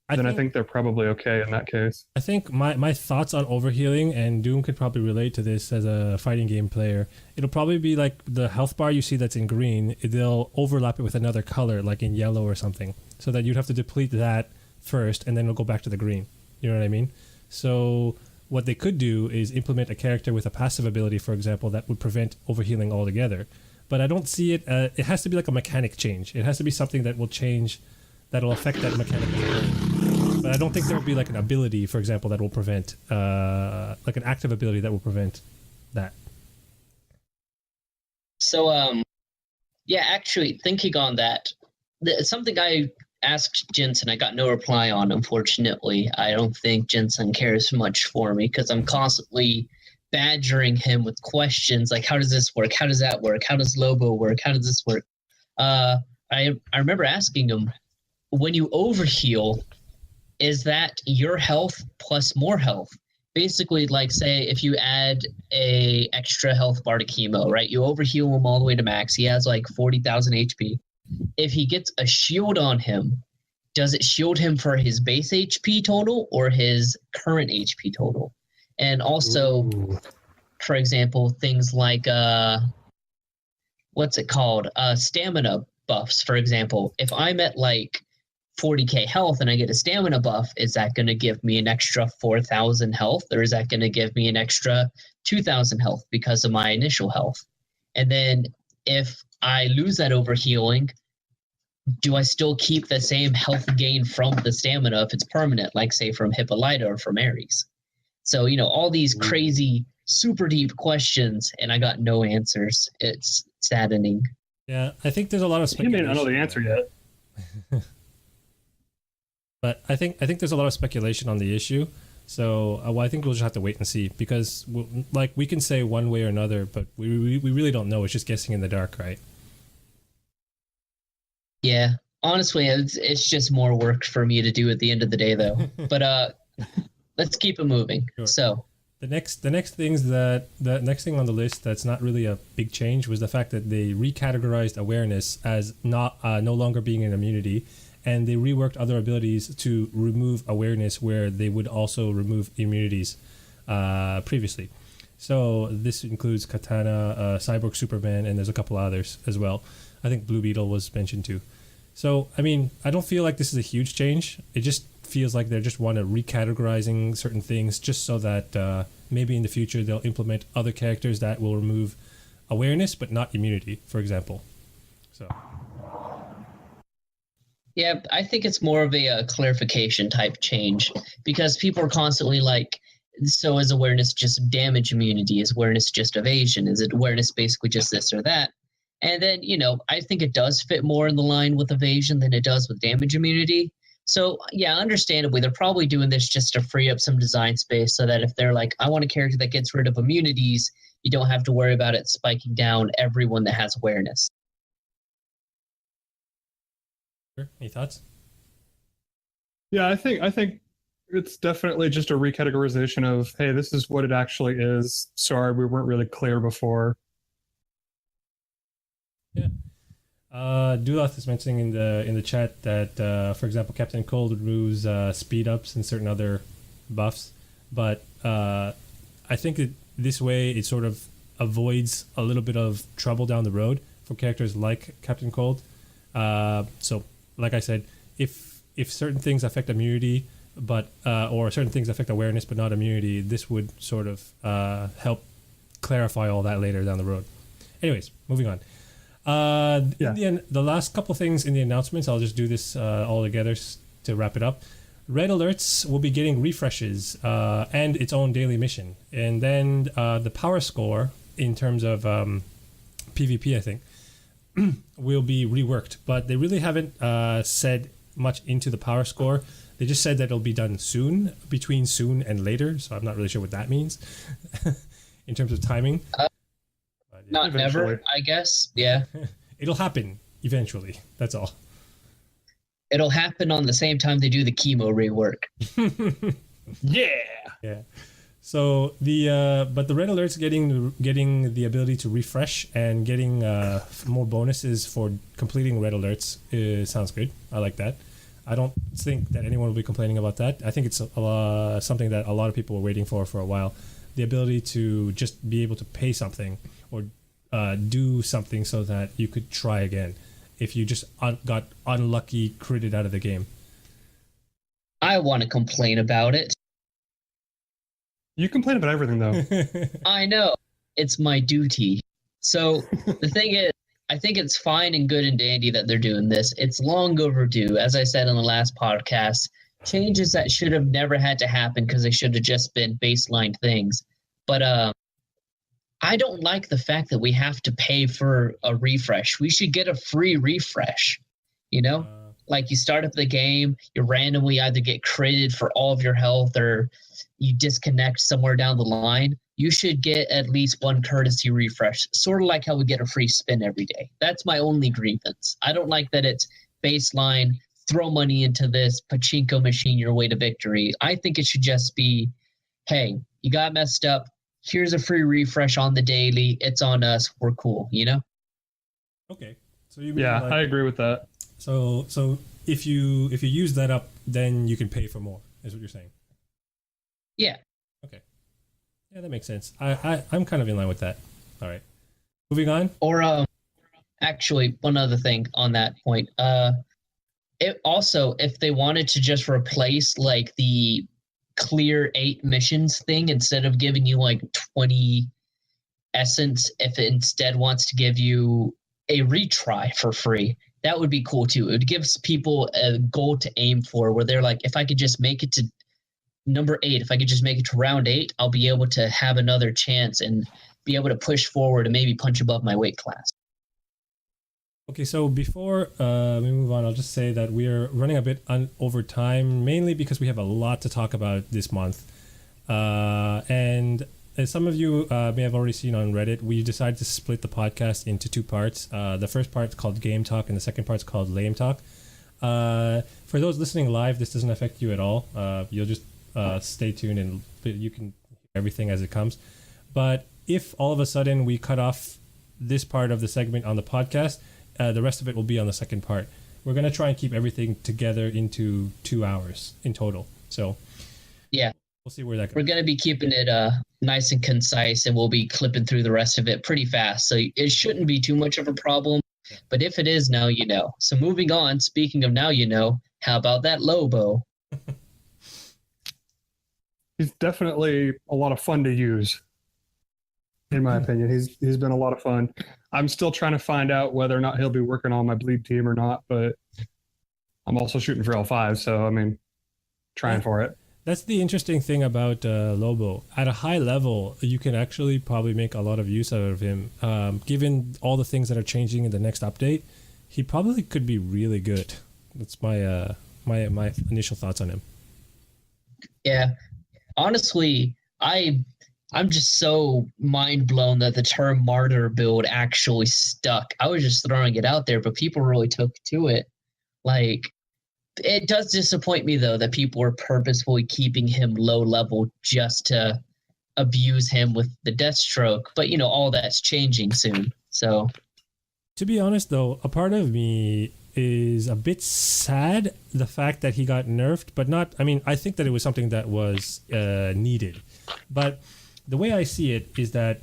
I think they're probably okay in that case. I think my thoughts on overhealing, and Doom could probably relate to this as a fighting game player, it'll probably be like the health bar you see that's in green, they'll overlap it with another color, like in yellow or something, so that you'd have to deplete that first, and then it'll go back to the green. You know what I mean? So what they could do is implement a character with a passive ability, for example, that would prevent overhealing altogether. But I don't see it, it has to be like a mechanic change. It has to be something that will change, that'll affect that mechanic. But I don't think there will be like an ability, for example, that will prevent, like an active ability that will prevent that. So, actually, thinking on that, something I asked Jensen, I got no reply on, unfortunately. I don't think Jensen cares much for me because I'm constantly badgering him with questions like, how does this work? How does that work? How does Lobo work? How does this work? I remember asking him, when you overheal, is that your health plus more health? Basically, like say if you add a extra health bar to Chemo, right? You overheal him all the way to max. He has like 40,000 HP. If he gets a shield on him, does it shield him for his base HP total or his current HP total? And also, for example, things like what's it called? Stamina buffs, for example. If I'm at like 40k health and I get a stamina buff, is that going to give me an extra 4,000 health, or is that going to give me an extra 2,000 health because of my initial health? And then if I lose that overhealing, do I still keep the same health gain from the stamina if it's permanent, like say from Hippolyta or from Ares? So, all these crazy, super deep questions, and I got no answers. It's saddening. Yeah, I think there's a lot of You may not know the answer yet. But I think there's a lot of speculation on the issue. So I think we'll just have to wait and see, because we can say one way or another, but we really don't know. It's just guessing in the dark, right? Yeah, honestly, it's just more work for me to do at the end of the day, though. But let's keep it moving. Sure. So the next thing on the list that's not really a big change was the fact that they recategorized awareness as no longer being an immunity. And they reworked other abilities to remove awareness where they would also remove immunities previously. So this includes Katana, Cyborg Superman, and there's a couple others as well. I think Blue Beetle was mentioned too. So, I mean, I don't feel like this is a huge change. It just feels like they just want to recategorizing certain things just so that maybe in the future they'll implement other characters that will remove awareness but not immunity, for example. So... yeah, I think it's more of a clarification type change, because people are constantly like, so is awareness just damage immunity? Is awareness just evasion? Is it awareness basically just this or that? And then, I think it does fit more in the line with evasion than it does with damage immunity. So, yeah, understandably, they're probably doing this just to free up some design space so that if they're like, I want a character that gets rid of immunities, you don't have to worry about it spiking down everyone that has awareness. Any thoughts? Yeah, I think it's definitely just a recategorization of, hey, this is what it actually is. Sorry, we weren't really clear before. Yeah. Dulath is mentioning in the chat that, for example, Captain Cold removes speed ups and certain other buffs, but I think that this way it sort of avoids a little bit of trouble down the road for characters like Captain Cold. So, like I said, if certain things affect immunity, but or certain things affect awareness but not immunity, this would sort of help clarify all that later down the road. Anyways, moving on. The last couple things in the announcements, I'll just do this all together to wrap it up. Red Alerts will be getting refreshes and its own daily mission. And then the power score in terms of PvP, I think, will be reworked. But they really haven't said much into the power score. They just said that it'll be done soon, between soon and later. So I'm not really sure what that means in terms of timing. Not eventually. Never, I guess. Yeah. It'll happen eventually. That's all. It'll happen on the same time they do the chemo rework. Yeah. So but the red alerts getting the ability to refresh and getting more bonuses for completing red alerts sounds good. I like that. I don't think that anyone will be complaining about that. I think it's something that a lot of people were waiting for a while. The ability to just be able to pay something or do something so that you could try again if you just got unlucky critted out of the game. I want to complain about it. You complain about everything, though. I know. It's my duty. So the thing is, I think it's fine and good and dandy that they're doing this. It's long overdue. As I said in the last podcast, changes that should have never had to happen because they should have just been baseline things. But I don't like the fact that we have to pay for a refresh. We should get a free refresh, you know? Like you start up the game, you randomly either get critted for all of your health or you disconnect somewhere down the line. You should get at least one courtesy refresh, sort of like how we get a free spin every day. That's my only grievance. I don't like that it's baseline, throw money into this pachinko machine your way to victory. I think it should just be, hey, you got messed up. Here's a free refresh on the daily. It's on us. We're cool, you know? Okay. So I agree with that. So if you use that up, then you can pay for more, is what you're saying. Yeah. Okay. Yeah, that makes sense. I'm kind of in line with that. All right. Moving on. Or actually, one other thing on that point. It also, if they wanted to just replace like the clear 8 missions thing instead of giving you like 20 essence, if it instead wants to give you a retry for free, that would be cool too. It gives people a goal to aim for where they're like, if I could just make it to number 8, if I could just make it to round 8, I'll be able to have another chance and be able to push forward and maybe punch above my weight class. Okay, so before we move on, I'll just say that we are running a bit over time, mainly because we have a lot to talk about this month. And as some of you may have already seen on Reddit, we decided to split the podcast into 2 parts. The first part is called Game Talk, and the second part is called Lame Talk. For those listening live, this doesn't affect you at all. You'll just stay tuned and you can hear everything as it comes. But if all of a sudden we cut off this part of the segment on the podcast, the rest of it will be on the second part. We're going to try and keep everything together into 2 hours in total. So yeah, we'll see where that goes. We're going to be keeping it nice and concise, and we'll be clipping through the rest of it pretty fast. So it shouldn't be too much of a problem. Yeah. But if it is, now you know. So moving on, speaking of now you know, how about that Lobo? He's definitely a lot of fun to use, in my opinion. He's been a lot of fun. I'm still trying to find out whether or not he'll be working on my bleed team or not, but I'm also shooting for L5, so I mean, trying for it. That's the interesting thing about Lobo. At a high level, you can actually probably make a lot of use out of him. Given all the things that are changing in the next update, he probably could be really good. That's my my initial thoughts on him. Yeah, honestly, I'm just so mind blown that the term martyr build actually stuck. I was just throwing it out there, but people really took to it. Like, it does disappoint me, though, that people are purposefully keeping him low level just to abuse him with the Deathstroke. But, you know, all that's changing soon. So, to be honest, though, a part of me is a bit sad the fact that he got nerfed, but not, I mean, I think that it was something that was needed. But the way I see it is that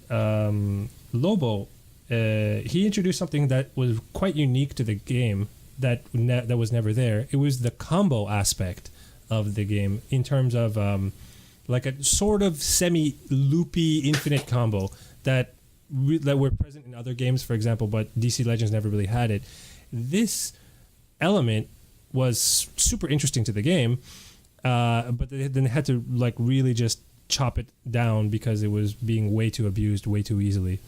Lobo, he introduced something that was quite unique to the game that was never there. It was the combo aspect of the game in terms of like a sort of semi-loopy infinite combo that were present in other games, for example, but DC Legends never really had it. This element was super interesting to the game, but then they had to like really just chop it down because it was being way too abused way too easily.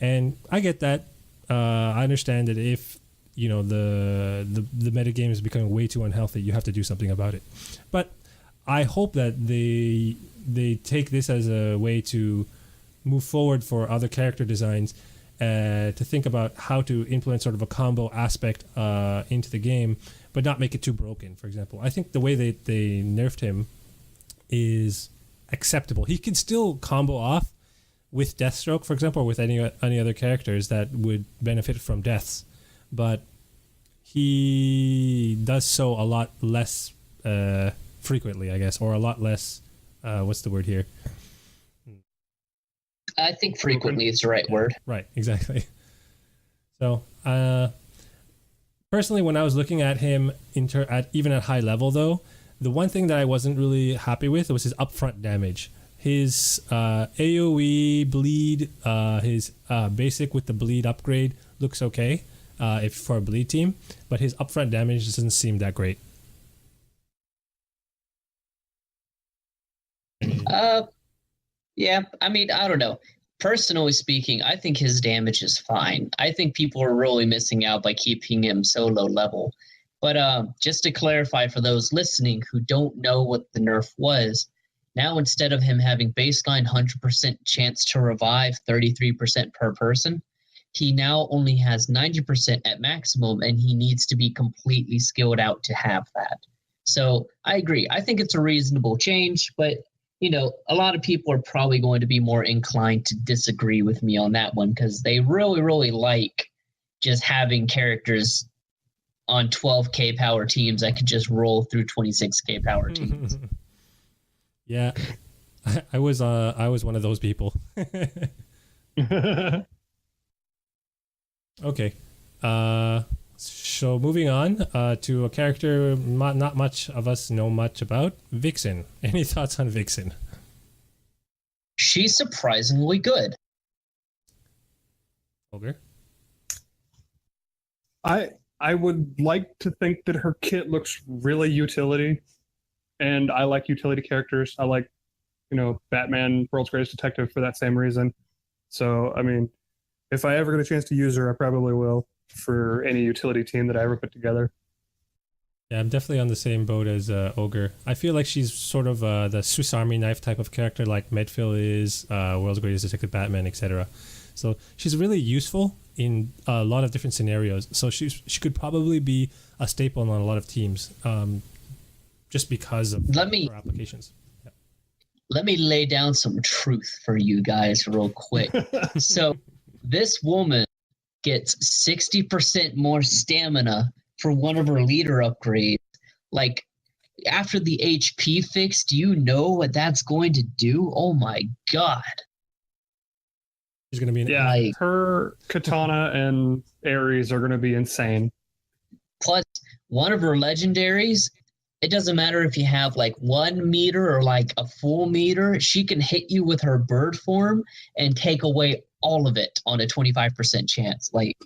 And I get that. I understand that if the metagame is becoming way too unhealthy, you have to do something about it. But I hope that they take this as a way to move forward for other character designs, to think about how to implement sort of a combo aspect into the game, but not make it too broken. For example, I think the way they nerfed him is acceptable. He can still combo off with Deathstroke, for example, or with any other characters that would benefit from deaths, but he does so a lot less frequently, I guess, or a lot less. What's the word here? I think frequently is the right word. Right, exactly. So, personally, when I was looking at him even at high level, though, the one thing that I wasn't really happy with was his upfront damage. His AoE bleed, his basic with the bleed upgrade looks okay if for a bleed team, but his upfront damage doesn't seem that great. Yeah, I mean, I don't know. Personally speaking, I think his damage is fine. I think people are really missing out by keeping him so low level. But just to clarify for those listening who don't know what the nerf was, now instead of him having baseline 100% chance to revive 33% per person, he now only has 90% at maximum, and he needs to be completely skilled out to have that. So I agree. I think it's a reasonable change, but a lot of people are probably going to be more inclined to disagree with me on that one because they really, really like just having characters on 12k power teams that could just roll through 26k power teams. Yeah, I was one of those people. Okay, so moving on to a character not much of us know much about, Vixen. Any thoughts on Vixen? She's surprisingly good. Ogre? I would like to think that her kit looks really utility, and I like utility characters. I like, Batman, World's Greatest Detective for that same reason. So, I mean, if I ever get a chance to use her, I probably will for any utility team that I ever put together. Yeah, I'm definitely on the same boat as Ogre. I feel like she's sort of the Swiss Army knife type of character like Medfill is, World's Greatest Detective, Batman, etc. So she's really useful in a lot of different scenarios. So she could probably be a staple on a lot of teams, just because of her applications. Yeah. Let me lay down some truth for you guys real quick. So this woman gets 60% more stamina for one of her leader upgrades. Like, after the HP fix, do you know what that's going to do? Oh my god. She's going to be her Katana and Ares are going to be insane. Plus, one of her legendaries, it doesn't matter if you have like 1 meter or like a full meter, she can hit you with her bird form and take away all of it on a 25% chance. Like,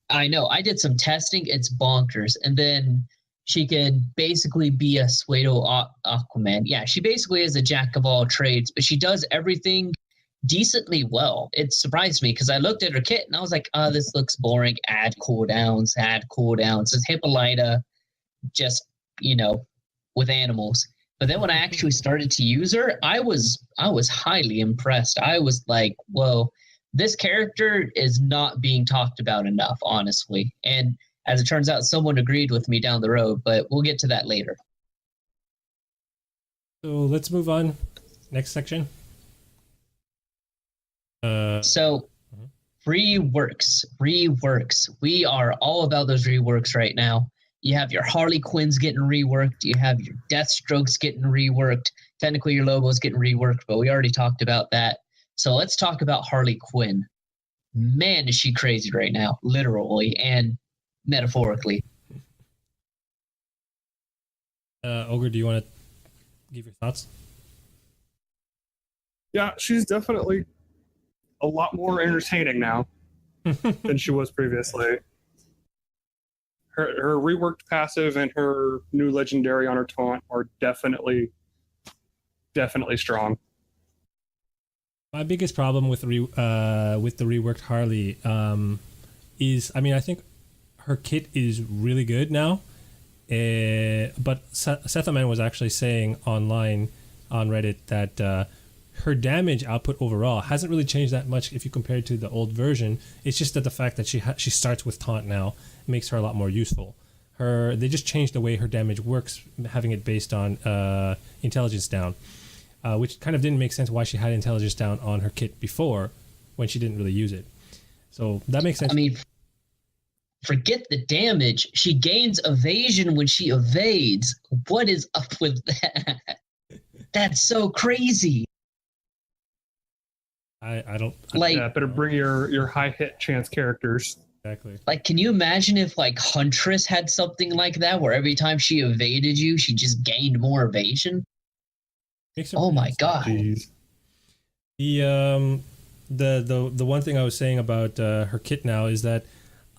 I know, I did some testing, it's bonkers. And then she can basically be a pseudo Aquaman. Yeah, she basically is a jack of all trades, but she does everything decently well. It surprised me because I looked at her kit and I was like, this looks boring. Add cooldowns. It's Hippolyta, just, with animals. But then when I actually started to use her, I was highly impressed. I was like, whoa, this character is not being talked about enough, honestly. And as it turns out, someone agreed with me down the road, but we'll get to that later. So let's move on. Next section. Reworks. We are all about those reworks right now. You have your Harley Quinns getting reworked. You have your Deathstrokes getting reworked. Technically, your logo's getting reworked, but we already talked about that. So let's talk about Harley Quinn. Man, is she crazy right now, literally and metaphorically. Ogre, do you want to give your thoughts? Yeah, she's definitely a lot more entertaining now than she was previously. Her reworked passive and her new legendary on her taunt are definitely strong. My biggest problem with the reworked Harley is, I mean, I think her kit is really good now, but Sethaman was actually saying online on Reddit that her damage output overall hasn't really changed that much if you compare it to the old version. It's just that the fact that she starts with taunt now makes her a lot more useful. They just changed the way her damage works, having it based on intelligence down, which kind of didn't make sense why she had intelligence down on her kit before when she didn't really use it. So that makes sense. I mean, forget the damage. She gains evasion when she evades. What is up with that? That's so crazy. I don't like. Yeah, better bring your high hit chance characters. Exactly. Like, can you imagine if like Huntress had something like that, where every time she evaded you, she just gained more evasion? Oh my god! Jeez. The one thing I was saying about her kit now is that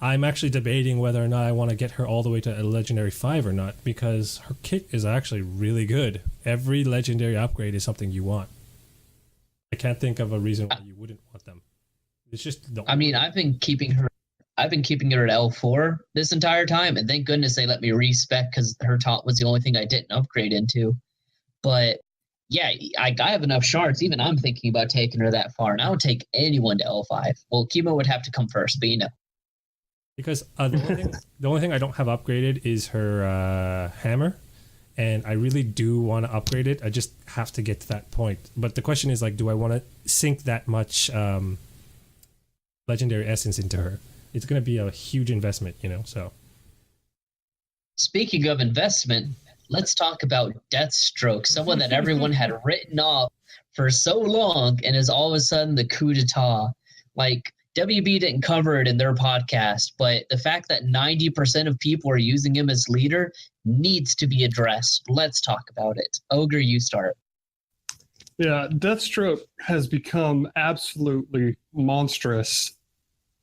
I'm actually debating whether or not I want to get her all the way to a legendary 5 or not, because her kit is actually really good. Every legendary upgrade is something you want. I can't think of a reason why you wouldn't want them. It's just I mean, I've been keeping her at L4 this entire time, and thank goodness they let me respec because her taunt was the only thing I didn't upgrade into. But yeah, I have enough shards. Even I'm thinking about taking her that far, and I would take anyone to L5. Well, Chemo would have to come first, but you know. Because the only thing I don't have upgraded is her hammer, and I really do want to upgrade it. I just have to get to that point. But the question is, like, do I want to sink that much legendary essence into her? It's going to be a huge investment, you know. So, speaking of investment, let's talk about Deathstroke, someone that everyone had written off for so long, and is all of a sudden the coup d'etat. Like, WB didn't cover it in their podcast, but the fact that 90% of people are using him as leader needs to be addressed. Let's talk about it. Ogre, you start. Yeah, Deathstroke has become absolutely monstrous.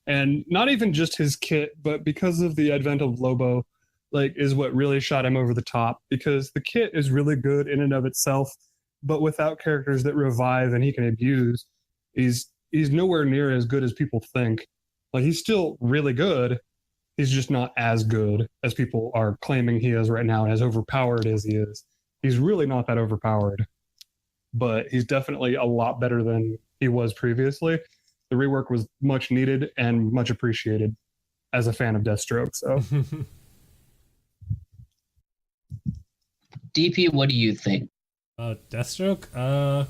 And not even just his kit, but because of the advent of Lobo, like, is what really shot him over the top. Because the kit is really good in and of itself, but without characters that revive and he can abuse, he's nowhere near as good as people think. Like, he's still really good. He's just not as good as people are claiming he is right now, and as overpowered as he is. He's really not that overpowered, but he's definitely a lot better than he was previously. The rework was much needed and much appreciated as a fan of Deathstroke. So, DP, what do you think? Deathstroke?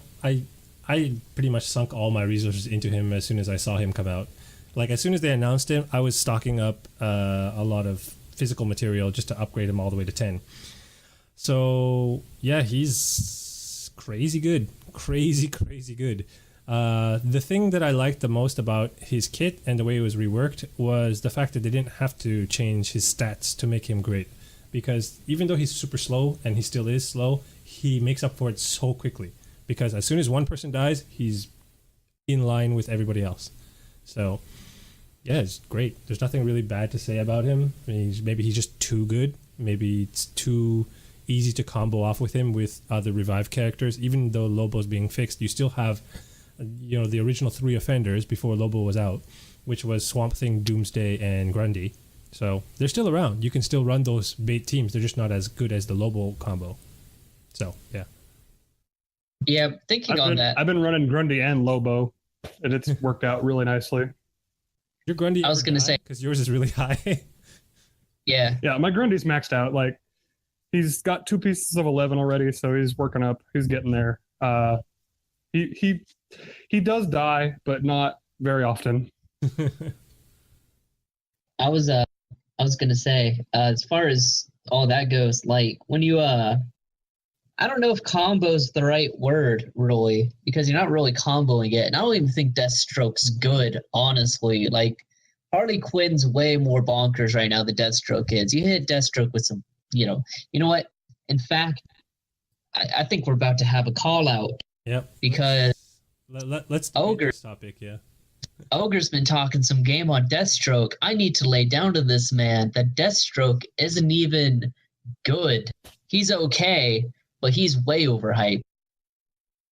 I pretty much sunk all my resources into him as soon as I saw him come out. Like, as soon as they announced him, I was stocking up a lot of physical material just to upgrade him all the way to 10. So, yeah, he's crazy good. Crazy good. The thing that I liked the most about his kit and the way it was reworked was the fact that they didn't have to change his stats to make him great. Because even though he's super slow, and he still is slow, he makes up for it so quickly. Because as soon as one person dies, he's in line with everybody else. So, yeah, it's great. There's nothing really bad to say about him. I mean, maybe he's just too good. Maybe it's too easy to combo off with him with other revive characters. Even though Lobo's being fixed, you still have, you know, the original 3 offenders before Lobo was out, which was Swamp Thing, Doomsday, and Grundy. So they're still around. You can still run those bait teams. They're just not as good as the Lobo combo. So, yeah. Yeah, I've been running Grundy and Lobo, and it's worked out really nicely. Your Grundy, I was going to say, because yours is really high. Yeah, my Grundy's maxed out. Like, he's got 2 pieces of 11 already, so he's working up. He's getting there. He does die, but not very often. I was going to say, as far as all that goes, like, when you I don't know if combo's the right word, really, because you're not really comboing it. And I don't even think Deathstroke's good, honestly. Like, Harley Quinn's way more bonkers right now than Deathstroke is. You hit Deathstroke with some, you know what? In fact, I think we're about to have a call out. Yep. Because Let's do Ogre. this topic. Yeah. Ogre's been talking some game on Deathstroke. I need to lay down to this man that Deathstroke isn't even good. He's okay, but he's way overhyped.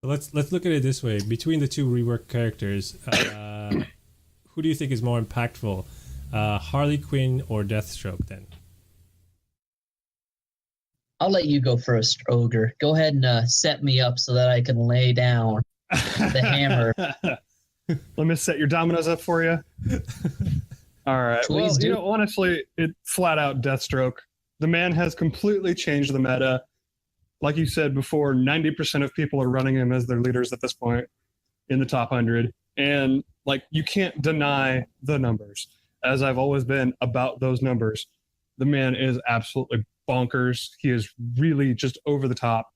Let's look at it this way. Between the two rework characters, who do you think is more impactful, Harley Quinn or Deathstroke? Then I'll let you go first, Ogre. Go ahead and set me up so that I can lay down the hammer. Let me set your dominoes up for you. All right. Please do. Honestly, it flat out Deathstroke. The man has completely changed the meta. Like you said before, 90% of people are running him as their leaders at this point in the top 100. And you can't deny the numbers. As I've always been about those numbers, the man is absolutely bonkers. He is really just over the top.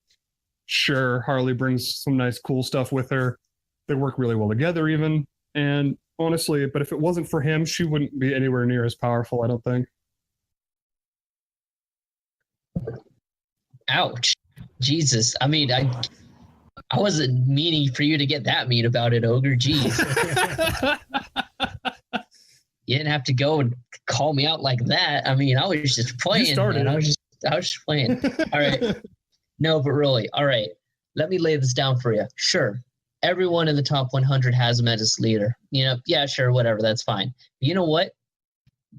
Sure, Harley brings some nice cool stuff with her. They work really well together even. And honestly, but if it wasn't for him, she wouldn't be anywhere near as powerful, I don't think. Ouch. Jesus. I mean, I wasn't meaning for you to get that mean about it, Ogre. Jeez. You didn't have to go and call me out like that. I mean, I was just playing. You started. I was just playing. All right. No, but really. All right. Let me lay this down for you. Sure. Everyone in the top 100 has him as his leader. Yeah, sure, whatever. That's fine. But you know what?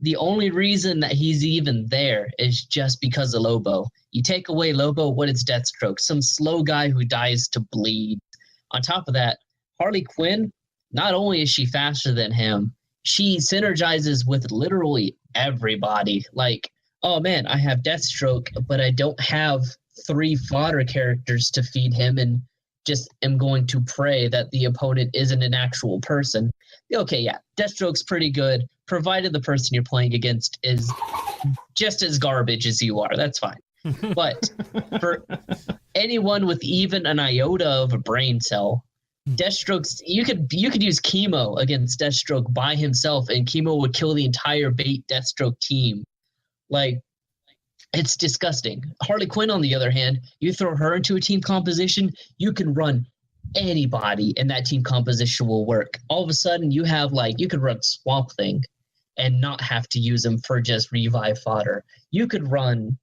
The only reason that he's even there is just because of Lobo. You take away Lobo, what is Deathstroke? Some slow guy who dies to bleed. On top of that, Harley Quinn, not only is she faster than him, she synergizes with literally everybody. Oh man, I have Deathstroke, but I don't have 3 fodder characters to feed him and just am going to pray that the opponent isn't an actual person. Okay, yeah, Deathstroke's pretty good, provided the person you're playing against is just as garbage as you are. That's fine. But for anyone with even an iota of a brain cell, Deathstroke's you could use Chemo against Deathstroke by himself, and Chemo would kill the entire bait Deathstroke team. It's disgusting. Harley Quinn, on the other hand, you throw her into a team composition, you can run anybody, and that team composition will work. All of a sudden, you have you could run Swamp Thing, and not have to use him for just revive fodder. You could run.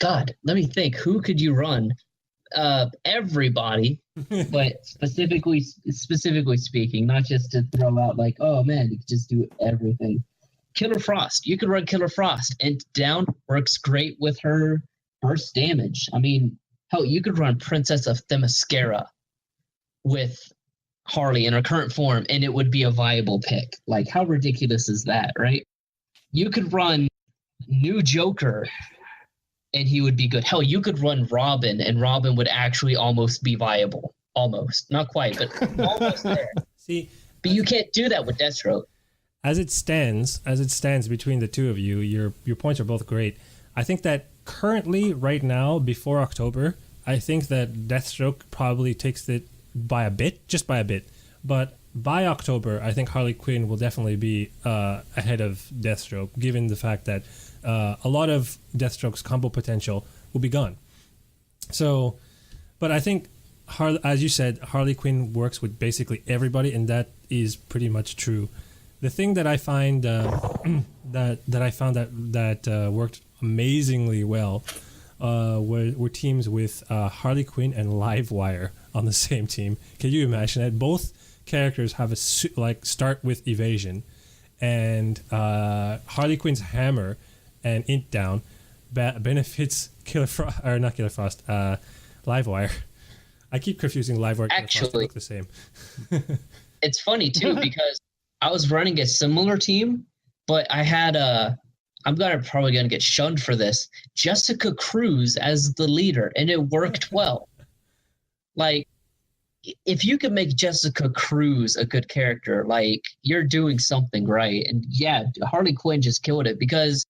God, let me think. Who could you run? Everybody, but specifically speaking, not just to throw out oh man, you could just do everything. Killer Frost. You could run Killer Frost, and down works great with her burst damage. I mean, hell, you could run Princess of Themyscira with Harley in her current form, and it would be a viable pick. How ridiculous is that, right? You could run New Joker, and he would be good. Hell, you could run Robin, and Robin would actually almost be viable. Almost. Not quite, but almost there. See, but you can't do that with Deathstroke. As it stands between the two of you, your points are both great. I think that currently, right now, before October, I think that Deathstroke probably takes it by a bit, just by a bit. But by October, I think Harley Quinn will definitely be ahead of Deathstroke, given the fact that a lot of Deathstroke's combo potential will be gone. So, but I think, as you said, Harley Quinn works with basically everybody, and that is pretty much true. The thing that I find that worked amazingly well were teams with Harley Quinn and Livewire on the same team. Can you imagine that? Both characters have start with evasion, and Harley Quinn's hammer and int down benefits Livewire. I keep confusing Livewire and Killer Frost. They look the same. It's funny too because I was running a similar team, but I had I'm probably gonna get shunned for this, Jessica Cruz as the leader, and it worked well. If you could make Jessica Cruz a good character, you're doing something right. And yeah, Harley Quinn just killed it because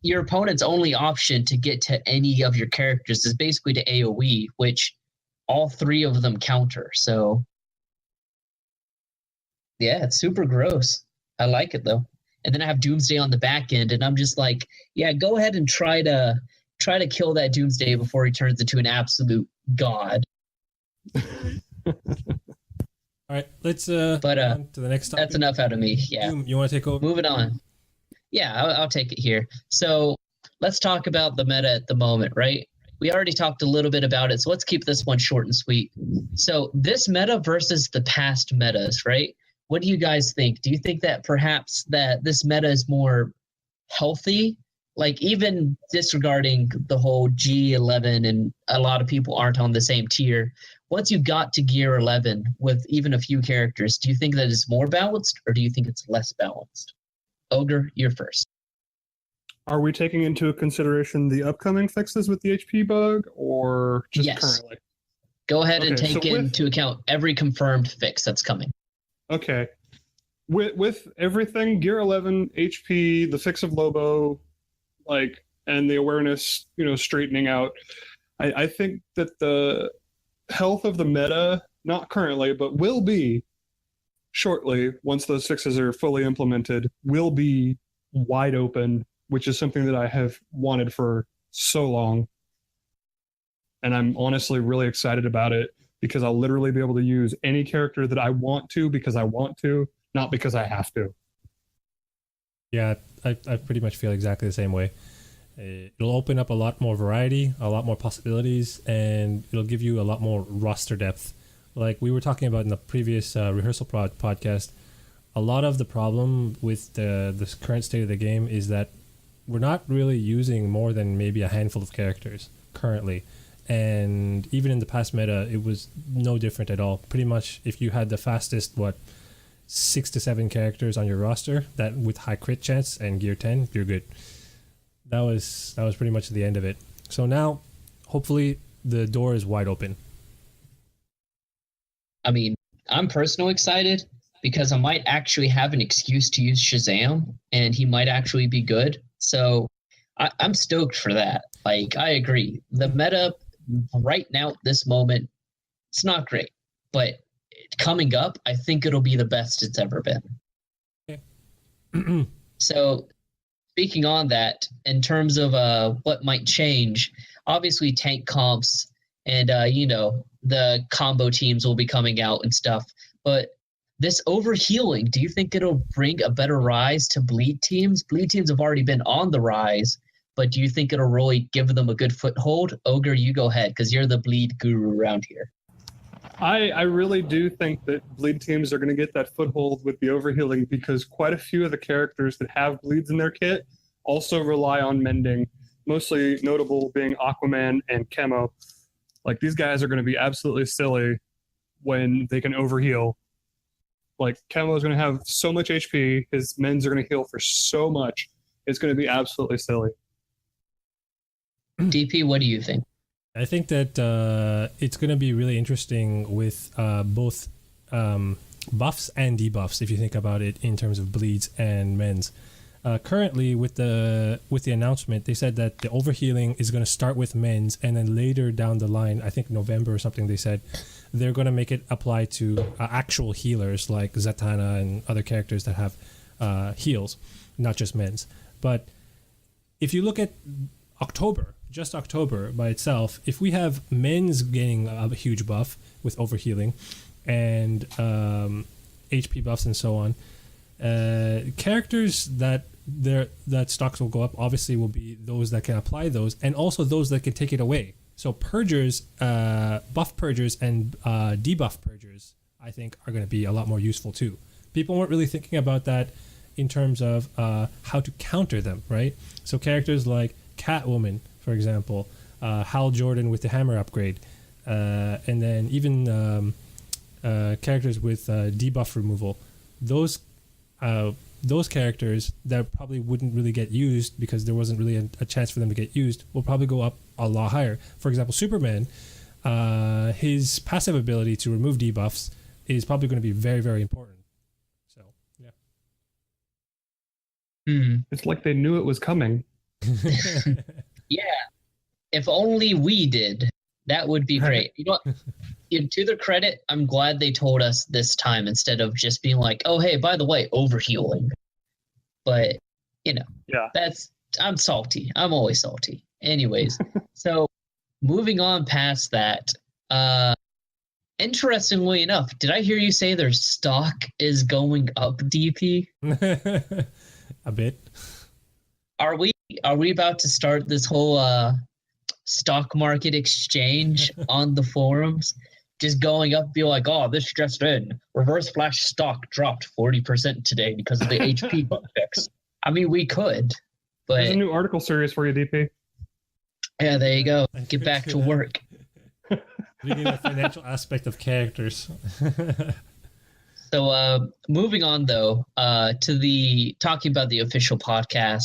your opponent's only option to get to any of your characters is basically to AoE, which all 3 of them counter. So yeah, it's super gross. I like it though. And then I have Doomsday on the back end, and I'm just yeah, go ahead and try to kill that Doomsday before he turns into an absolute god. All right, let's But move on to the next topic. that's enough out of me. Yeah. You want to take over? Moving on. Yeah, I'll take it here. So let's talk about the meta at the moment, right? We already talked a little bit about it, so let's keep this one short and sweet. So this meta versus the past metas, right? What do you guys think? Do you think that perhaps that this meta is more healthy? Like even disregarding the whole G11 and a lot of people aren't on the same tier. Once you got to Gear 11 with even a few characters, do you think that is more balanced or do you think it's less balanced? Ogre, you're first. Are we taking into consideration the upcoming fixes with the HP bug, or just Yes. currently? Go ahead and Okay, so take into account every confirmed fix that's coming. Okay. With everything, Gear 11, HP, the fix of Lobo, like, and the awareness, straightening out, I think that the health of the meta, not currently, but will be shortly, once those fixes are fully implemented, will be wide open, which is something that I have wanted for so long. And I'm honestly really excited about it because I'll literally be able to use any character that I want to because I want to, not because I have to. Yeah, I pretty much feel exactly the same way. It'll open up a lot more variety, a lot more possibilities, and it'll give you a lot more roster depth. Like we were talking about in the previous rehearsal podcast, a lot of the problem with the current state of the game is that we're not really using more than maybe a handful of characters currently. And even in the past meta, it was no different at all. Pretty much if you had the fastest, 6 to 7 characters on your roster that with high crit chance and gear 10, you're good. That was pretty much the end of it. So now, hopefully, the door is wide open. I mean, I'm personally excited because I might actually have an excuse to use Shazam, and he might actually be good. So I'm stoked for that. Like, I agree. The meta right now, at this moment, it's not great. But coming up, I think it'll be the best it's ever been. Okay. So speaking on that, in terms of what might change, obviously tank comps and, the combo teams will be coming out and stuff. But this overhealing, do you think it'll bring a better rise to bleed teams? Bleed teams have already been on the rise, but do you think it'll really give them a good foothold? Ogre, you go ahead, because you're the bleed guru around here. I really do think that bleed teams are going to get that foothold with the overhealing because quite a few of the characters that have bleeds in their kit also rely on mending, mostly notable being Aquaman and Camo. Like, these guys are going to be absolutely silly when they can overheal. Like, Camo is going to have so much HP, his mends are going to heal for so much. It's going to be absolutely silly. DP, what do you think? I think that it's going to be really interesting with both buffs and debuffs, if you think about it in terms of bleeds and mends. Currently, with the announcement, they said that the overhealing is going to start with mends, and then later down the line, I think November or something, they said they're going to make it apply to actual healers like Zatanna and other characters that have heals, not just mends. But if you look at just October by itself, if we have men's gaining a huge buff with overhealing and HP buffs and so on, characters that stocks will go up obviously will be those that can apply those, and also those that can take it away. So purgers, buff purgers and debuff purgers, I think are going to be a lot more useful too. People weren't really thinking about that in terms of how to counter them, right? So characters like Catwoman, for example, Hal Jordan with the hammer upgrade, and then even characters with debuff removal. Those characters that probably wouldn't really get used because there wasn't really a chance for them to get used will probably go up a lot higher. For example, Superman, his passive ability to remove debuffs is probably going to be very, very important. So, yeah. It's like they knew it was coming. Yeah, if only we did, that would be great. You know what? To their credit, I'm glad they told us this time instead of just being like, oh, hey, by the way, overhealing. But, Yeah. I'm salty. I'm always salty. Anyways, so moving on past that, Interestingly enough, did I hear you say their stock is going up, DP? A bit. Are we about to start this whole stock market exchange on the forums? Just going up, be like, oh, this just in. Reverse Flash stock dropped 40% today because of the HP bug fix. I mean, we could, There's a but new article series for you, DP. yeah, there you go. Get back to work. Reading the financial aspect of characters. So moving on though, to the talking about the official podcast.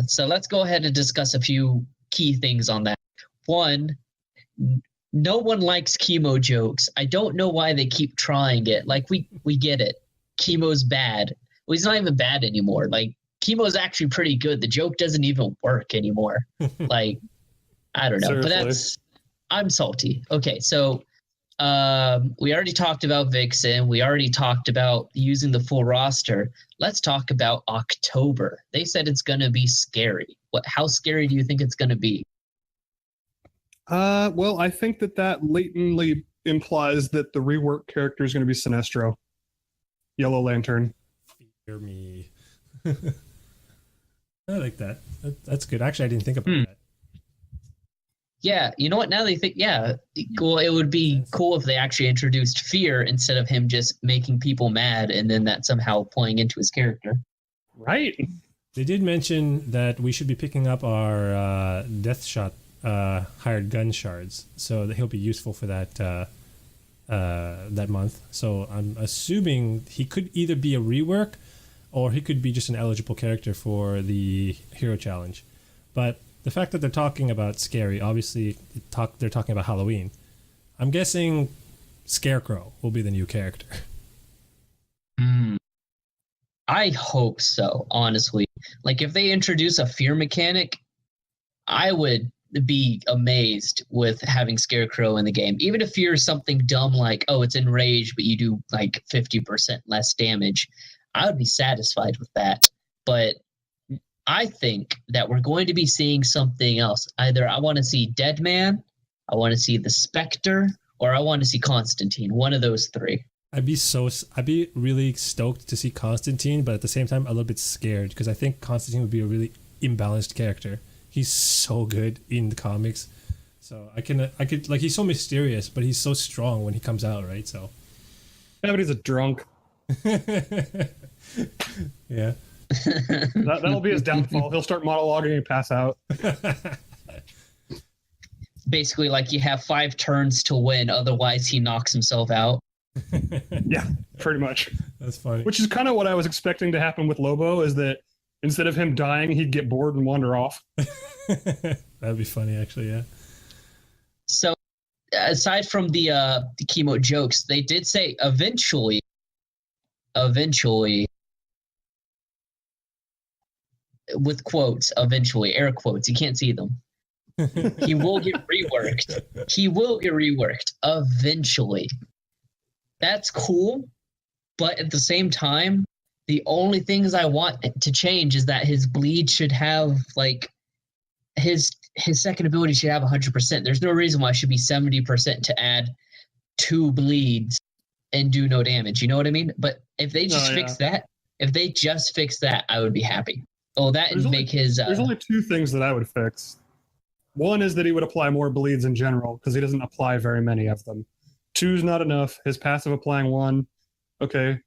So let's go ahead and discuss a few key things on that. One, no one likes chemo jokes. I don't know why they keep trying it. Like we get it. Chemo's bad. Well, he's not even bad anymore. Like chemo's actually pretty good. The joke doesn't even work anymore. Like I don't know, Seriously. but I'm salty. Okay, so we already talked about Vixen. We already talked about using the full roster. Let's talk about October. They said it's going to be scary. How scary do you think it's going to be? Well, I think that latently implies that the rework character is going to be Sinestro, Yellow Lantern. Fear me. I like that. That's good. Actually, I didn't think about that. Yeah, you know what? Now they think, yeah, well, it would be cool if they actually introduced fear instead of him just making people mad and then that somehow playing into his character. Right. They did mention that we should be picking up our Death Shot hired gun shards, so that he'll be useful for that that month. So I'm assuming he could either be a rework or he could be just an eligible character for the Hero Challenge. But the fact that they're talking about scary, obviously they're talking about Halloween. I'm guessing Scarecrow will be the new character. I hope so, honestly. Like if they introduce a fear mechanic, I would be amazed with having Scarecrow in the game. Even if fear is something dumb like, oh, it's enraged, but you do like 50% less damage, I would be satisfied with that. But I think that we're going to be seeing something else. Either I want to see Deadman, I want to see the Spectre, or I want to see Constantine. One of those three. I'd be really stoked to see Constantine, but at the same time a little bit scared because I think Constantine would be a really imbalanced character. He's so good in the comics. So I could like, he's so mysterious, but he's so strong when he comes out, right? So Yeah, but he's a drunk. yeah. That'll be his downfall. He'll start monologuing and pass out. Basically, like you have 5 turns to win, otherwise he knocks himself out. Yeah, pretty much. That's funny. Which is kind of what I was expecting to happen with Lobo, is that instead of him dying, he'd get bored and wander off. That'd be funny, actually, yeah. So, aside from the chemo jokes, they did say eventually, with quotes, eventually, air quotes, you can't see them. He will get reworked. He will get reworked eventually. That's cool, but at the same time, the only things I want to change is that his bleed should have like his second ability should have 100%. There's no reason why it should be 70% to add 2 bleeds and do no damage. You know what I mean? But if they just fix that, I would be happy. Oh, that and make his. There's only 2 things that I would fix. One is that he would apply more bleeds in general because he doesn't apply very many of them. 2's not enough. His passive applying 1. Okay,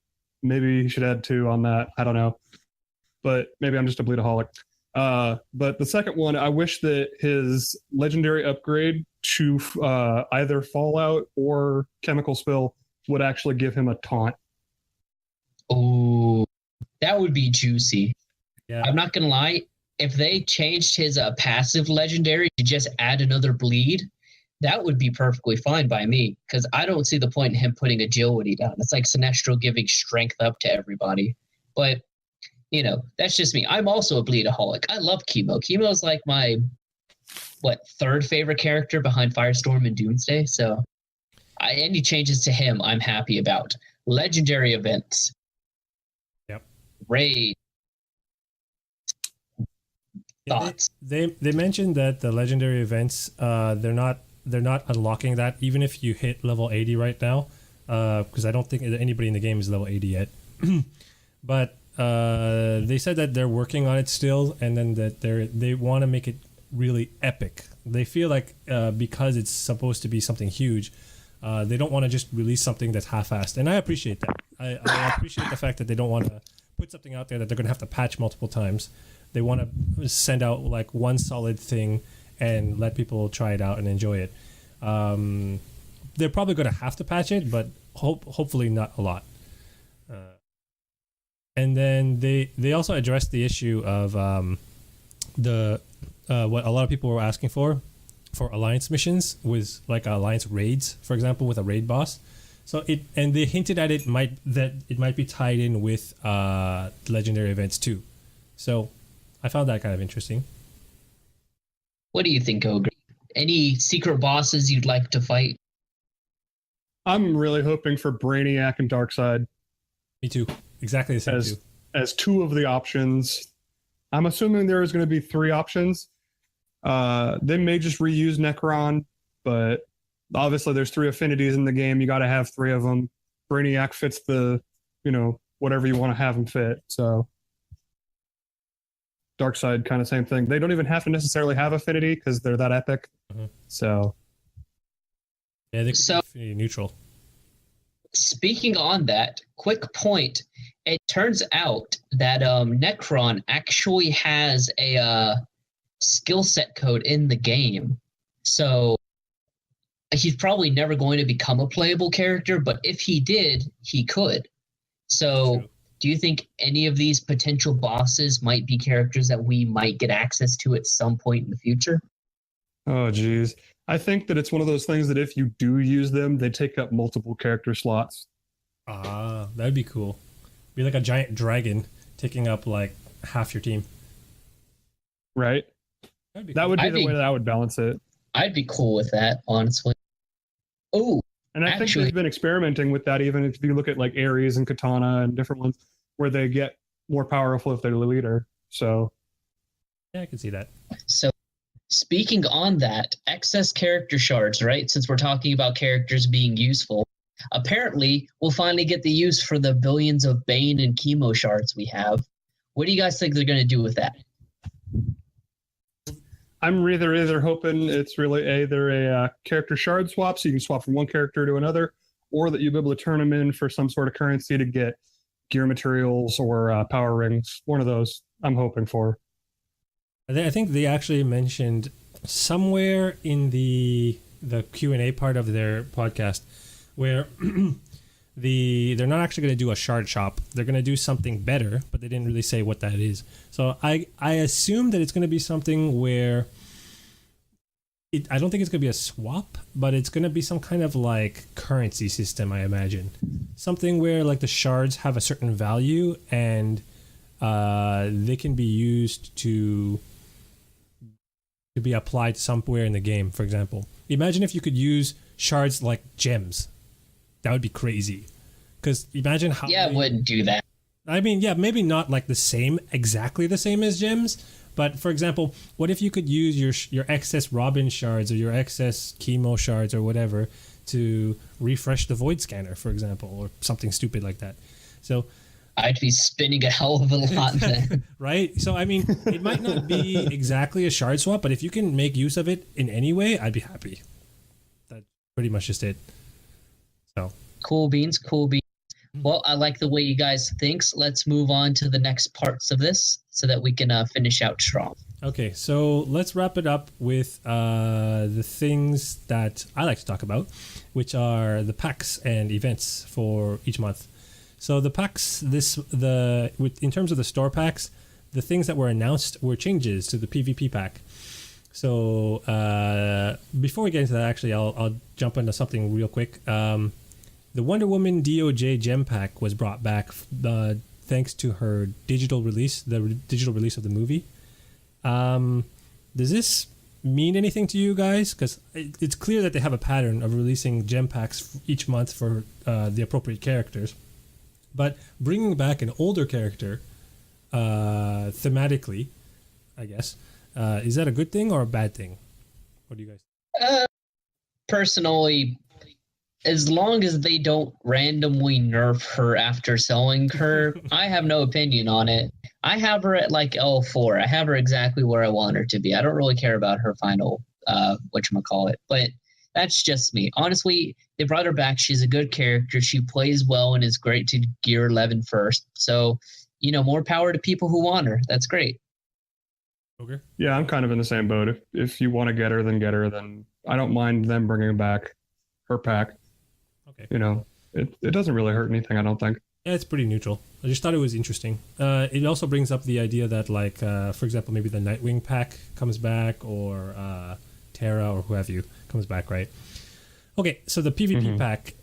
maybe he should add 2 on that. I don't know. But maybe I'm just a bleedaholic. But the second one, I wish that his legendary upgrade to either Fallout or Chemical Spill would actually give him a taunt. Oh, that would be juicy. Yeah. I'm not going to lie. If they changed his passive legendary to just add another bleed, that would be perfectly fine by me, because I don't see the point in him putting agility down. It's like Sinestro giving strength up to everybody. But, you know, that's just me. I'm also a bleedaholic. I love Chemo. Chemo is like my, 3rd favorite character behind Firestorm and Doomsday. So any changes to him, I'm happy about. Legendary events. Yep. Raid. Thoughts? They mentioned that the legendary events, they're not they're not unlocking that even if you hit level 80 right now, because I don't think anybody in the game is level 80 yet. But they said that they're working on it still, and then that they want to make it really epic. They feel like because it's supposed to be something huge, they don't want to just release something that's half-assed, and I appreciate that. I appreciate the fact that they don't want to put something out there that they're going to have to patch multiple times. They want to send out like one solid thing and let people try it out and enjoy it. They're probably going to have to patch it, but hopefully not a lot. And then they also addressed the issue of what a lot of people were asking for alliance missions, with like alliance raids, for example, with a raid boss. So they hinted at it might be tied in with legendary events too. So I found that kind of interesting. What do you think, Ogre? Any secret bosses you'd like to fight? I'm really hoping for Brainiac and Darkseid. Me too. Exactly the same too. As two of the options. I'm assuming there is going to be 3 options. They may just reuse Necron, but obviously there's 3 affinities in the game. You got to have 3 of them. Brainiac fits the, whatever you want to have him fit. So Darkseid, kind of same thing. They don't even have to necessarily have affinity because they're that epic. Mm-hmm. So yeah, they could be affinity neutral. Speaking on that, quick point. It turns out that Necron actually has a skill set code in the game. So he's probably never going to become a playable character, but if he did, he could. So do you think any of these potential bosses might be characters that we might get access to at some point in the future? Oh, geez. I think that it's one of those things that if you do use them, they take up multiple character slots. Ah, that'd be cool. Be like a giant dragon taking up like half your team. Right? That would be the way that I would balance it. I'd be cool with that, honestly. Oh, and I think they've been experimenting with that, even if you look at like Ares and Katana and different ones, where they get more powerful if they're the leader. So yeah, I can see that. So speaking on that, excess character shards, right? Since we're talking about characters being useful, apparently we'll finally get the use for the billions of Bane and Chemo shards we have. What do you guys think they're going to do with that? I'm either hoping it's really either a character shard swap, so you can swap from one character to another, or that you'll be able to turn them in for some sort of currency to get gear materials or power rings. One of those I'm hoping for. I think they actually mentioned somewhere in the Q&A part of their podcast where they're not actually going to do a shard shop. They're going to do something better, but they didn't really say what that is. So I assume that it's going to be something where I don't think it's going to be a swap, but it's going to be some kind of like currency system, I imagine. Something where like the shards have a certain value and they can be used to be applied somewhere in the game, for example. Imagine if you could use shards like gems. That would be crazy. Because imagine how... Yeah, I wouldn't do that. I mean, yeah, maybe not like exactly the same as gems, but for example, what if you could use your excess Robin shards or your excess Chemo shards or whatever to refresh the Void Scanner, for example, or something stupid like that. So I'd be spinning a hell of a lot then. Right? So, I mean, it might not be exactly a shard swap, but if you can make use of it in any way, I'd be happy. That's pretty much just it. So Cool beans. Well, I like the way you guys think. So let's move on to the next parts of this so that we can finish out strong. Okay, so let's wrap it up with the things that I like to talk about, which are the packs and events for each month. So the packs, in terms of the store packs, the things that were announced were changes to the PvP pack. So before we get into that, actually, I'll jump into something real quick. The Wonder Woman DOJ gem pack was brought back thanks to her digital release, the digital release of the movie. Does this mean anything to you guys? Because it's clear that they have a pattern of releasing gem packs each month for the appropriate characters. But bringing back an older character thematically, I guess, is that a good thing or a bad thing? What do you guys think? personally, as long as they don't randomly nerf her after selling her, I have no opinion on it. I have her at like L4. I have her exactly where I want her to be. I don't really care about her final whatchamacallit. But that's just me. Honestly, they brought her back. She's a good character. She plays well and is great to gear 11 first. So, more power to people who want her. That's great. Okay. Yeah, I'm kind of in the same boat. If you want to get her, then I don't mind them bringing back her pack. Okay. It doesn't really hurt anything, I don't think. Yeah, it's pretty neutral. I just thought it was interesting. It also brings up the idea that, like, for example, maybe the Nightwing pack comes back, or Terra, or who have you, comes back, right? Okay, so the PvP pack,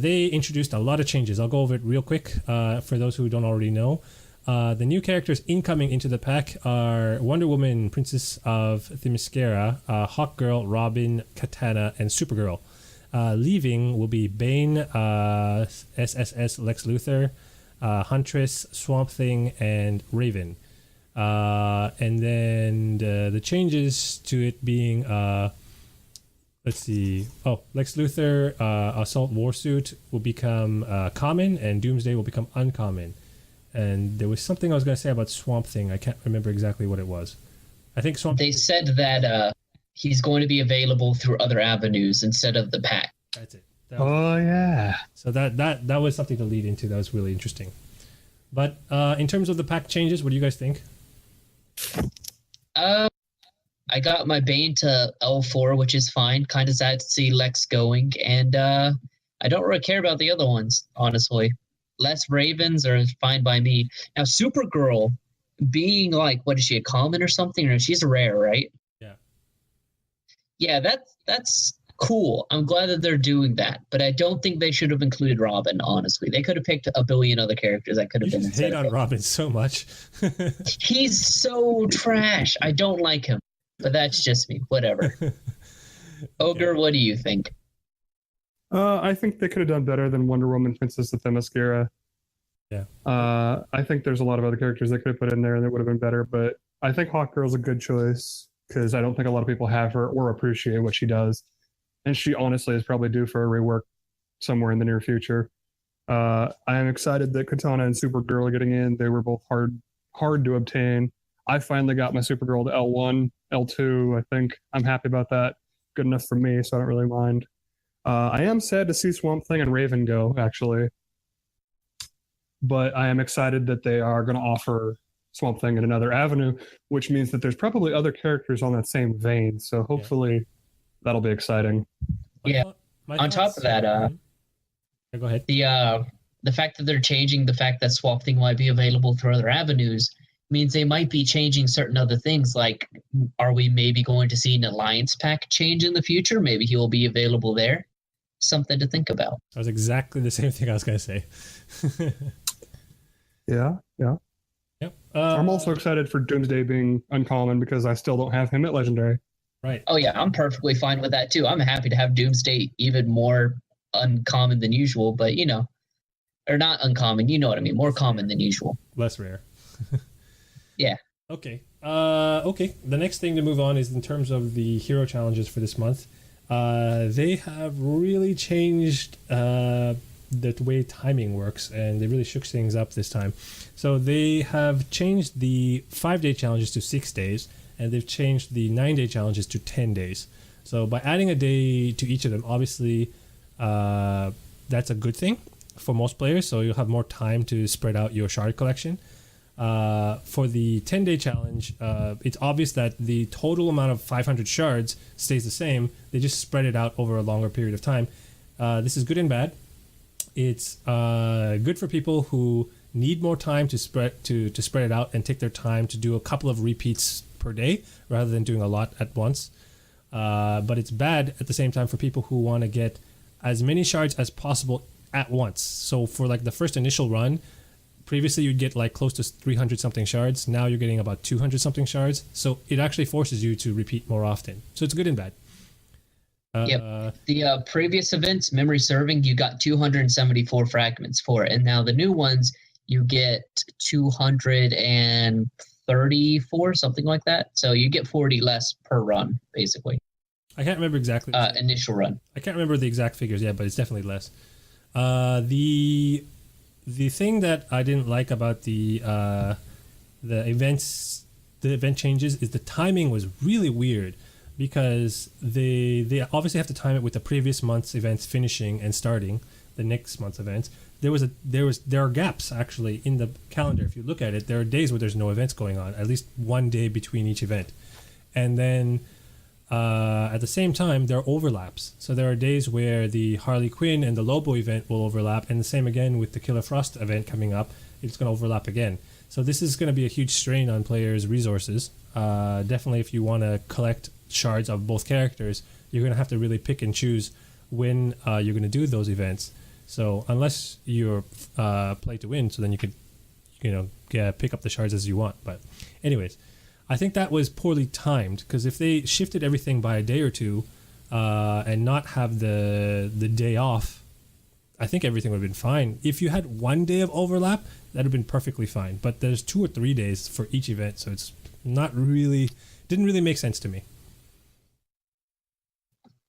they introduced a lot of changes. I'll go over it real quick for those who don't already know. The new characters incoming into the pack are Wonder Woman, Princess of Themyscira, Hawkgirl, Robin, Katana, and Supergirl. Leaving will be Bane, SSS Lex Luthor, Huntress, Swamp Thing, and Raven. And then the changes to it being, let's see. Oh, Lex Luthor, Assault Warsuit will become common, and Doomsday will become uncommon. And there was something I was going to say about Swamp Thing. I can't remember exactly what it was. I think Swamp. They said that he's going to be available through other avenues instead of the pack. That's it. Yeah. So that was something to lead into. That was really interesting. But in terms of the pack changes, what do you guys think? I got my Bane to L4, which is fine. Kind of sad to see Lex going, and I don't really care about the other ones, honestly. Less Ravens are fine by me. Now, Supergirl being like, what is she, a common or something? Or she's a rare, right? Yeah. Yeah, that's cool. I'm glad that they're doing that, but I don't think they should have included Robin, honestly. They could have picked a billion other characters that could have You been just hate on Robin so much. He's so trash. I don't like him, but that's just me. Whatever. Ogre, what do you think? I think they could have done better than Wonder Woman, Princess of Themyscira. Yeah. I think there's a lot of other characters they could have put in there that would have been better, but I think Hawkgirl's a good choice because I don't think a lot of people have her or appreciate what she does. And she honestly is probably due for a rework somewhere in the near future. I am excited that Katana and Supergirl are getting in. They were both hard to obtain. I finally got my Supergirl to L1, L2, I think. I'm happy about that. Good enough for me, so I don't really mind. I am sad to see Swamp Thing and Raven go, actually. But I am excited that they are going to offer Swamp Thing in another avenue, which means that there's probably other characters on that same vein. So hopefully that'll be exciting. Yeah. On top of that, go ahead. The fact that they're changing the fact that Swamp Thing might be available through other avenues means they might be changing certain other things. Like, are we maybe going to see an Alliance pack change in the future? Maybe he will be available there. Something to think about. That was exactly the same thing I was going to say. Yeah. Yep. I'm also excited for Doomsday being uncommon because I still don't have him at Legendary. Right. Oh, yeah, I'm perfectly fine with that, too. I'm happy to have Doomsday even more uncommon than usual, but, or not uncommon, you know what I mean, more common than usual. Less rare. Yeah. Okay. Okay. The next thing to move on is in terms of the hero challenges for this month. They have really changed the way timing works, and they really shook things up this time. So they have changed the 5-day challenges to 6 days, and they've changed the 9-day challenges to 10 days. So by adding a day to each of them, obviously that's a good thing for most players, so you'll have more time to spread out your shard collection. For the 10-day challenge, it's obvious that the total amount of 500 shards stays the same. They just spread it out over a longer period of time. This is good and bad. It's good for people who need more time to spread it out and take their time to do a couple of repeats per day rather than doing a lot at once. But it's bad at the same time for people who want to get as many shards as possible at once. So for like the first initial run, previously you'd get like close to 300 something shards. Now you're getting about 200 something shards. So it actually forces you to repeat more often. So it's good and bad. Yep. The previous events, memory serving, you got 274 fragments for it. And now the new ones, you get 234, something like that. So you get 40 less per run, basically. I can't remember exactly. Initial run. I can't remember the exact figures yet, but it's definitely less. The thing that I didn't like about the events, the event changes, is the timing was really weird, because they obviously have to time it with the previous month's events finishing and starting the next month's events. There are gaps actually in the calendar. If you look at it, there are days where there's no events going on, at least one day between each event, and then at the same time there are overlaps. So there are days where the Harley Quinn and the Lobo event will overlap, and the same again with the Killer Frost event coming up. It's going to overlap again. So this is going to be a huge strain on players' resources. Definitely, if you want to collect shards of both characters, you're going to have to really pick and choose when you're going to do those events. So unless you're play to win, so then you could, pick up the shards as you want. But anyways, I think that was poorly timed, because if they shifted everything by a day or two and not have the day off, I think everything would have been fine. If you had one day of overlap, that would have been perfectly fine. But there's 2 or 3 days for each event, so it's didn't really make sense to me.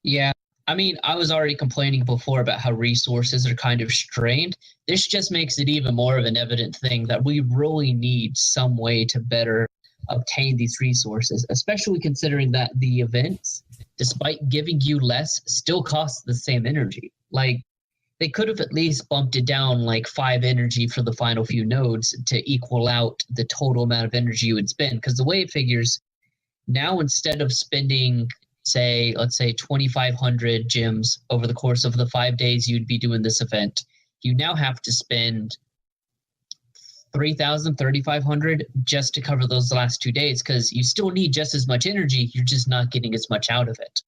Yeah. I mean, I was already complaining before about how resources are kind of strained. This just makes it even more of an evident thing that we really need some way to better obtain these resources, especially considering that the events, despite giving you less, still cost the same energy. Like, they could have at least bumped it down like 5 energy for the final few nodes to equal out the total amount of energy you would spend. Because the way it figures, now instead of spending, let's say 2,500 gems over the course of the 5 days you'd be doing this event, you now have to spend 3,000, 3,500 just to cover those last 2 days, because you still need just as much energy, you're just not getting as much out of it.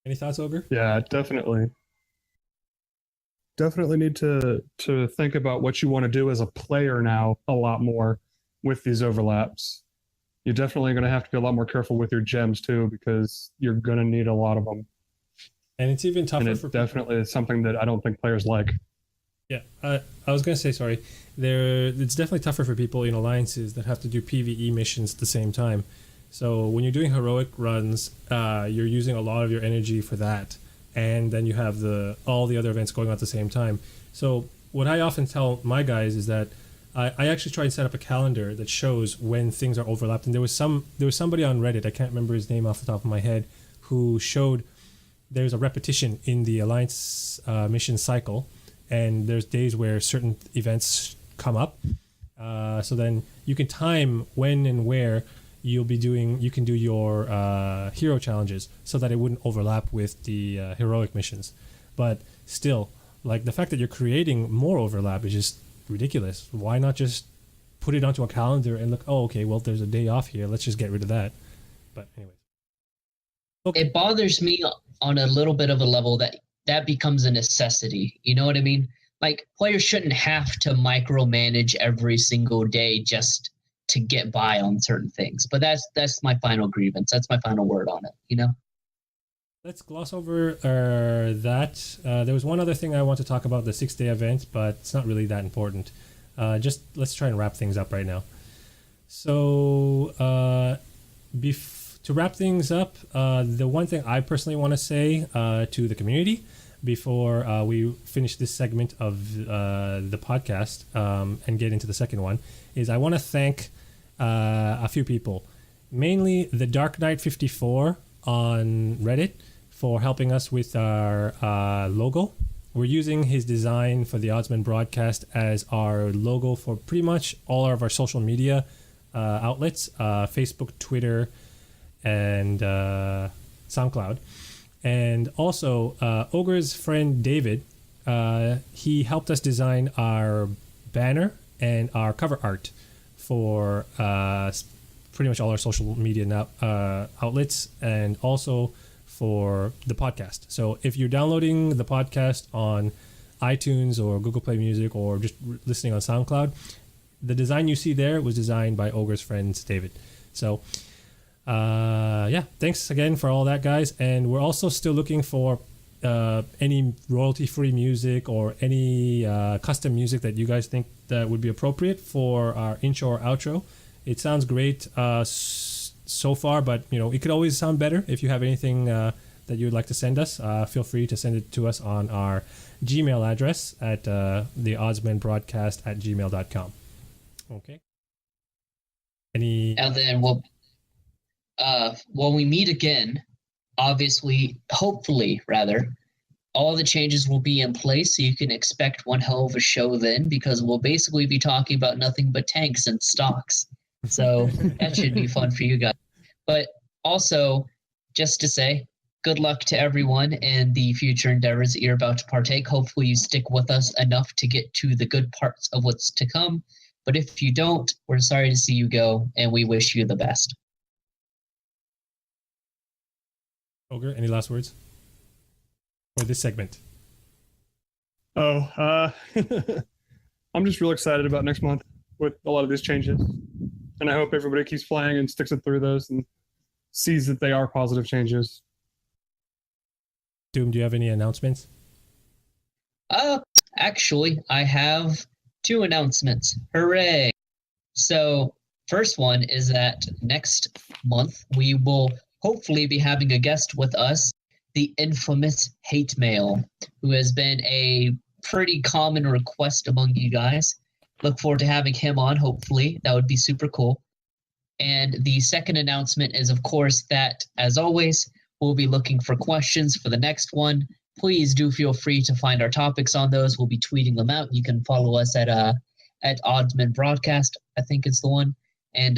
Any thoughts, Ogre? Yeah, definitely. Definitely need to think about what you want to do as a player now a lot more with these overlaps. You're definitely going to have to be a lot more careful with your gems too, because you're going to need a lot of them. And it's even tougher and for definitely is something that I don't think players like. Yeah, I was going to say, sorry. It's definitely tougher for people in alliances that have to do PvE missions at the same time. So when you're doing heroic runs, you're using a lot of your energy for that, and then you have all the other events going on at the same time. So what I often tell my guys is that I actually try and set up a calendar that shows when things are overlapped. And there was somebody on Reddit, I can't remember his name off the top of my head, who showed there's a repetition in the alliance mission cycle, and there's days where certain events come up. So then you can time when and where you can do your hero challenges so that it wouldn't overlap with the heroic missions. But still, like, the fact that you're creating more overlap is just ridiculous. Why not just put it onto a calendar and look, oh, okay, well, there's a day off here, let's just get rid of that. But anyways. Okay. It bothers me on a little bit of a level that becomes a necessity. You know what I mean? Like, players shouldn't have to micromanage every single day just to get by on certain things. But that's my final grievance. That's my final word on it, Let's gloss over that. There was one other thing I want to talk about, the 6-day event, but it's not really that important. Just let's try and wrap things up right now. So to wrap things up, the one thing I personally want to say to the community before we finish this segment of the podcast and get into the second one is I want to thank a few people, mainly the Dark Knight 54 on Reddit, for helping us with our logo. We're using his design for the Oddsman broadcast as our logo for pretty much all of our social media outlets, Facebook, Twitter, and SoundCloud. And also, Ogre's friend David, he helped us design our banner and our cover art for pretty much all our social media outlets, and also for the podcast. So if you're downloading the podcast on iTunes or Google Play Music or just listening on SoundCloud, the design you see there was designed by Ogre's friend David. So thanks again for all that, guys. And we're also still looking for any royalty-free music or any custom music that you guys think that would be appropriate for our intro or outro. It sounds great so far, but it could always sound better. If you have anything that you would like to send us, feel free to send it to us on our Gmail address at theoddsmanbroadcast@gmail.com. Okay. And then when we meet again, obviously, hopefully, rather, all the changes will be in place, so you can expect one hell of a show then, because we'll basically be talking about nothing but tanks and stocks. So that should be fun for you guys. But also, just to say, good luck to everyone in the future endeavors that you're about to partake. Hopefully you stick with us enough to get to the good parts of what's to come. But if you don't, we're sorry to see you go, and we wish you the best. Ogre, any last words for this segment? I'm just real excited about next month with a lot of these changes. And I hope everybody keeps playing and sticks it through those and sees that they are positive changes. Doom, do you have any announcements? Actually, I have 2 announcements. Hooray! So, first one is that next month we will hopefully be having a guest with us, the infamous Hate Mail, who has been a pretty common request among you guys. Look forward to having him on, hopefully. That would be super cool. And the second announcement is, of course, that, as always, we'll be looking for questions for the next one. Please do feel free to find our topics on those. We'll be tweeting them out. You can follow us at Oddsman Broadcast, I think it's the one. And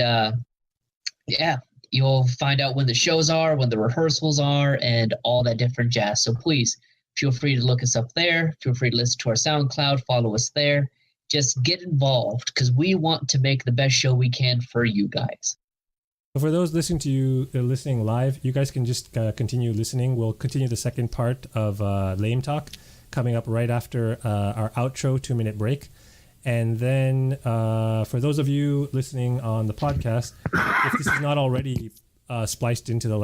yeah, you'll find out when the shows are, when the rehearsals are, and all that different jazz. So please feel free to look us up there. Feel free to listen to our SoundCloud, follow us there. Just get involved, because we want to make the best show we can for you guys. So for those listening live, you guys can just continue listening. We'll continue the second part of Lame Talk coming up right after our outro 2-minute break. And then for those of you listening on the podcast, if this is not already spliced into the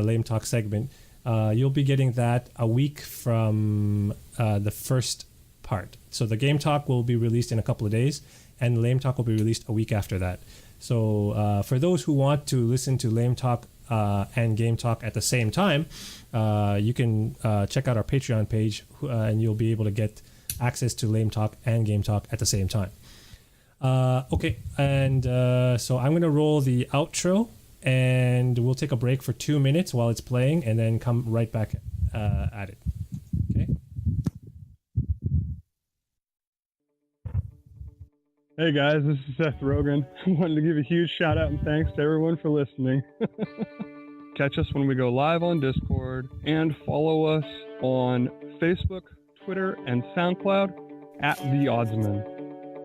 Lame Talk segment, you'll be getting that a week from the first part. So the Game Talk will be released in a couple of days, and the Lame Talk will be released a week after that. So for those who want to listen to Lame Talk and Game Talk at the same time, you can check out our Patreon page, and you'll be able to get access to Lame Talk and Game Talk at the same time. Okay, and so I'm going to roll the outro, and we'll take a break for 2 minutes while it's playing, and then come right back at it. Okay. Hey guys, this is Seth Rogen. I wanted to give a huge shout out and thanks to everyone for listening. Catch us when we go live on Discord, and follow us on Facebook, Twitter, and SoundCloud at The Oddsman.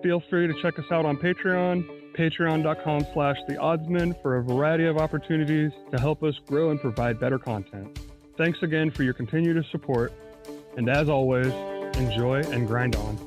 Feel free to check us out on Patreon, patreon.com/TheOddsman, for a variety of opportunities to help us grow and provide better content. Thanks again for your continued support, and as always, enjoy and grind on.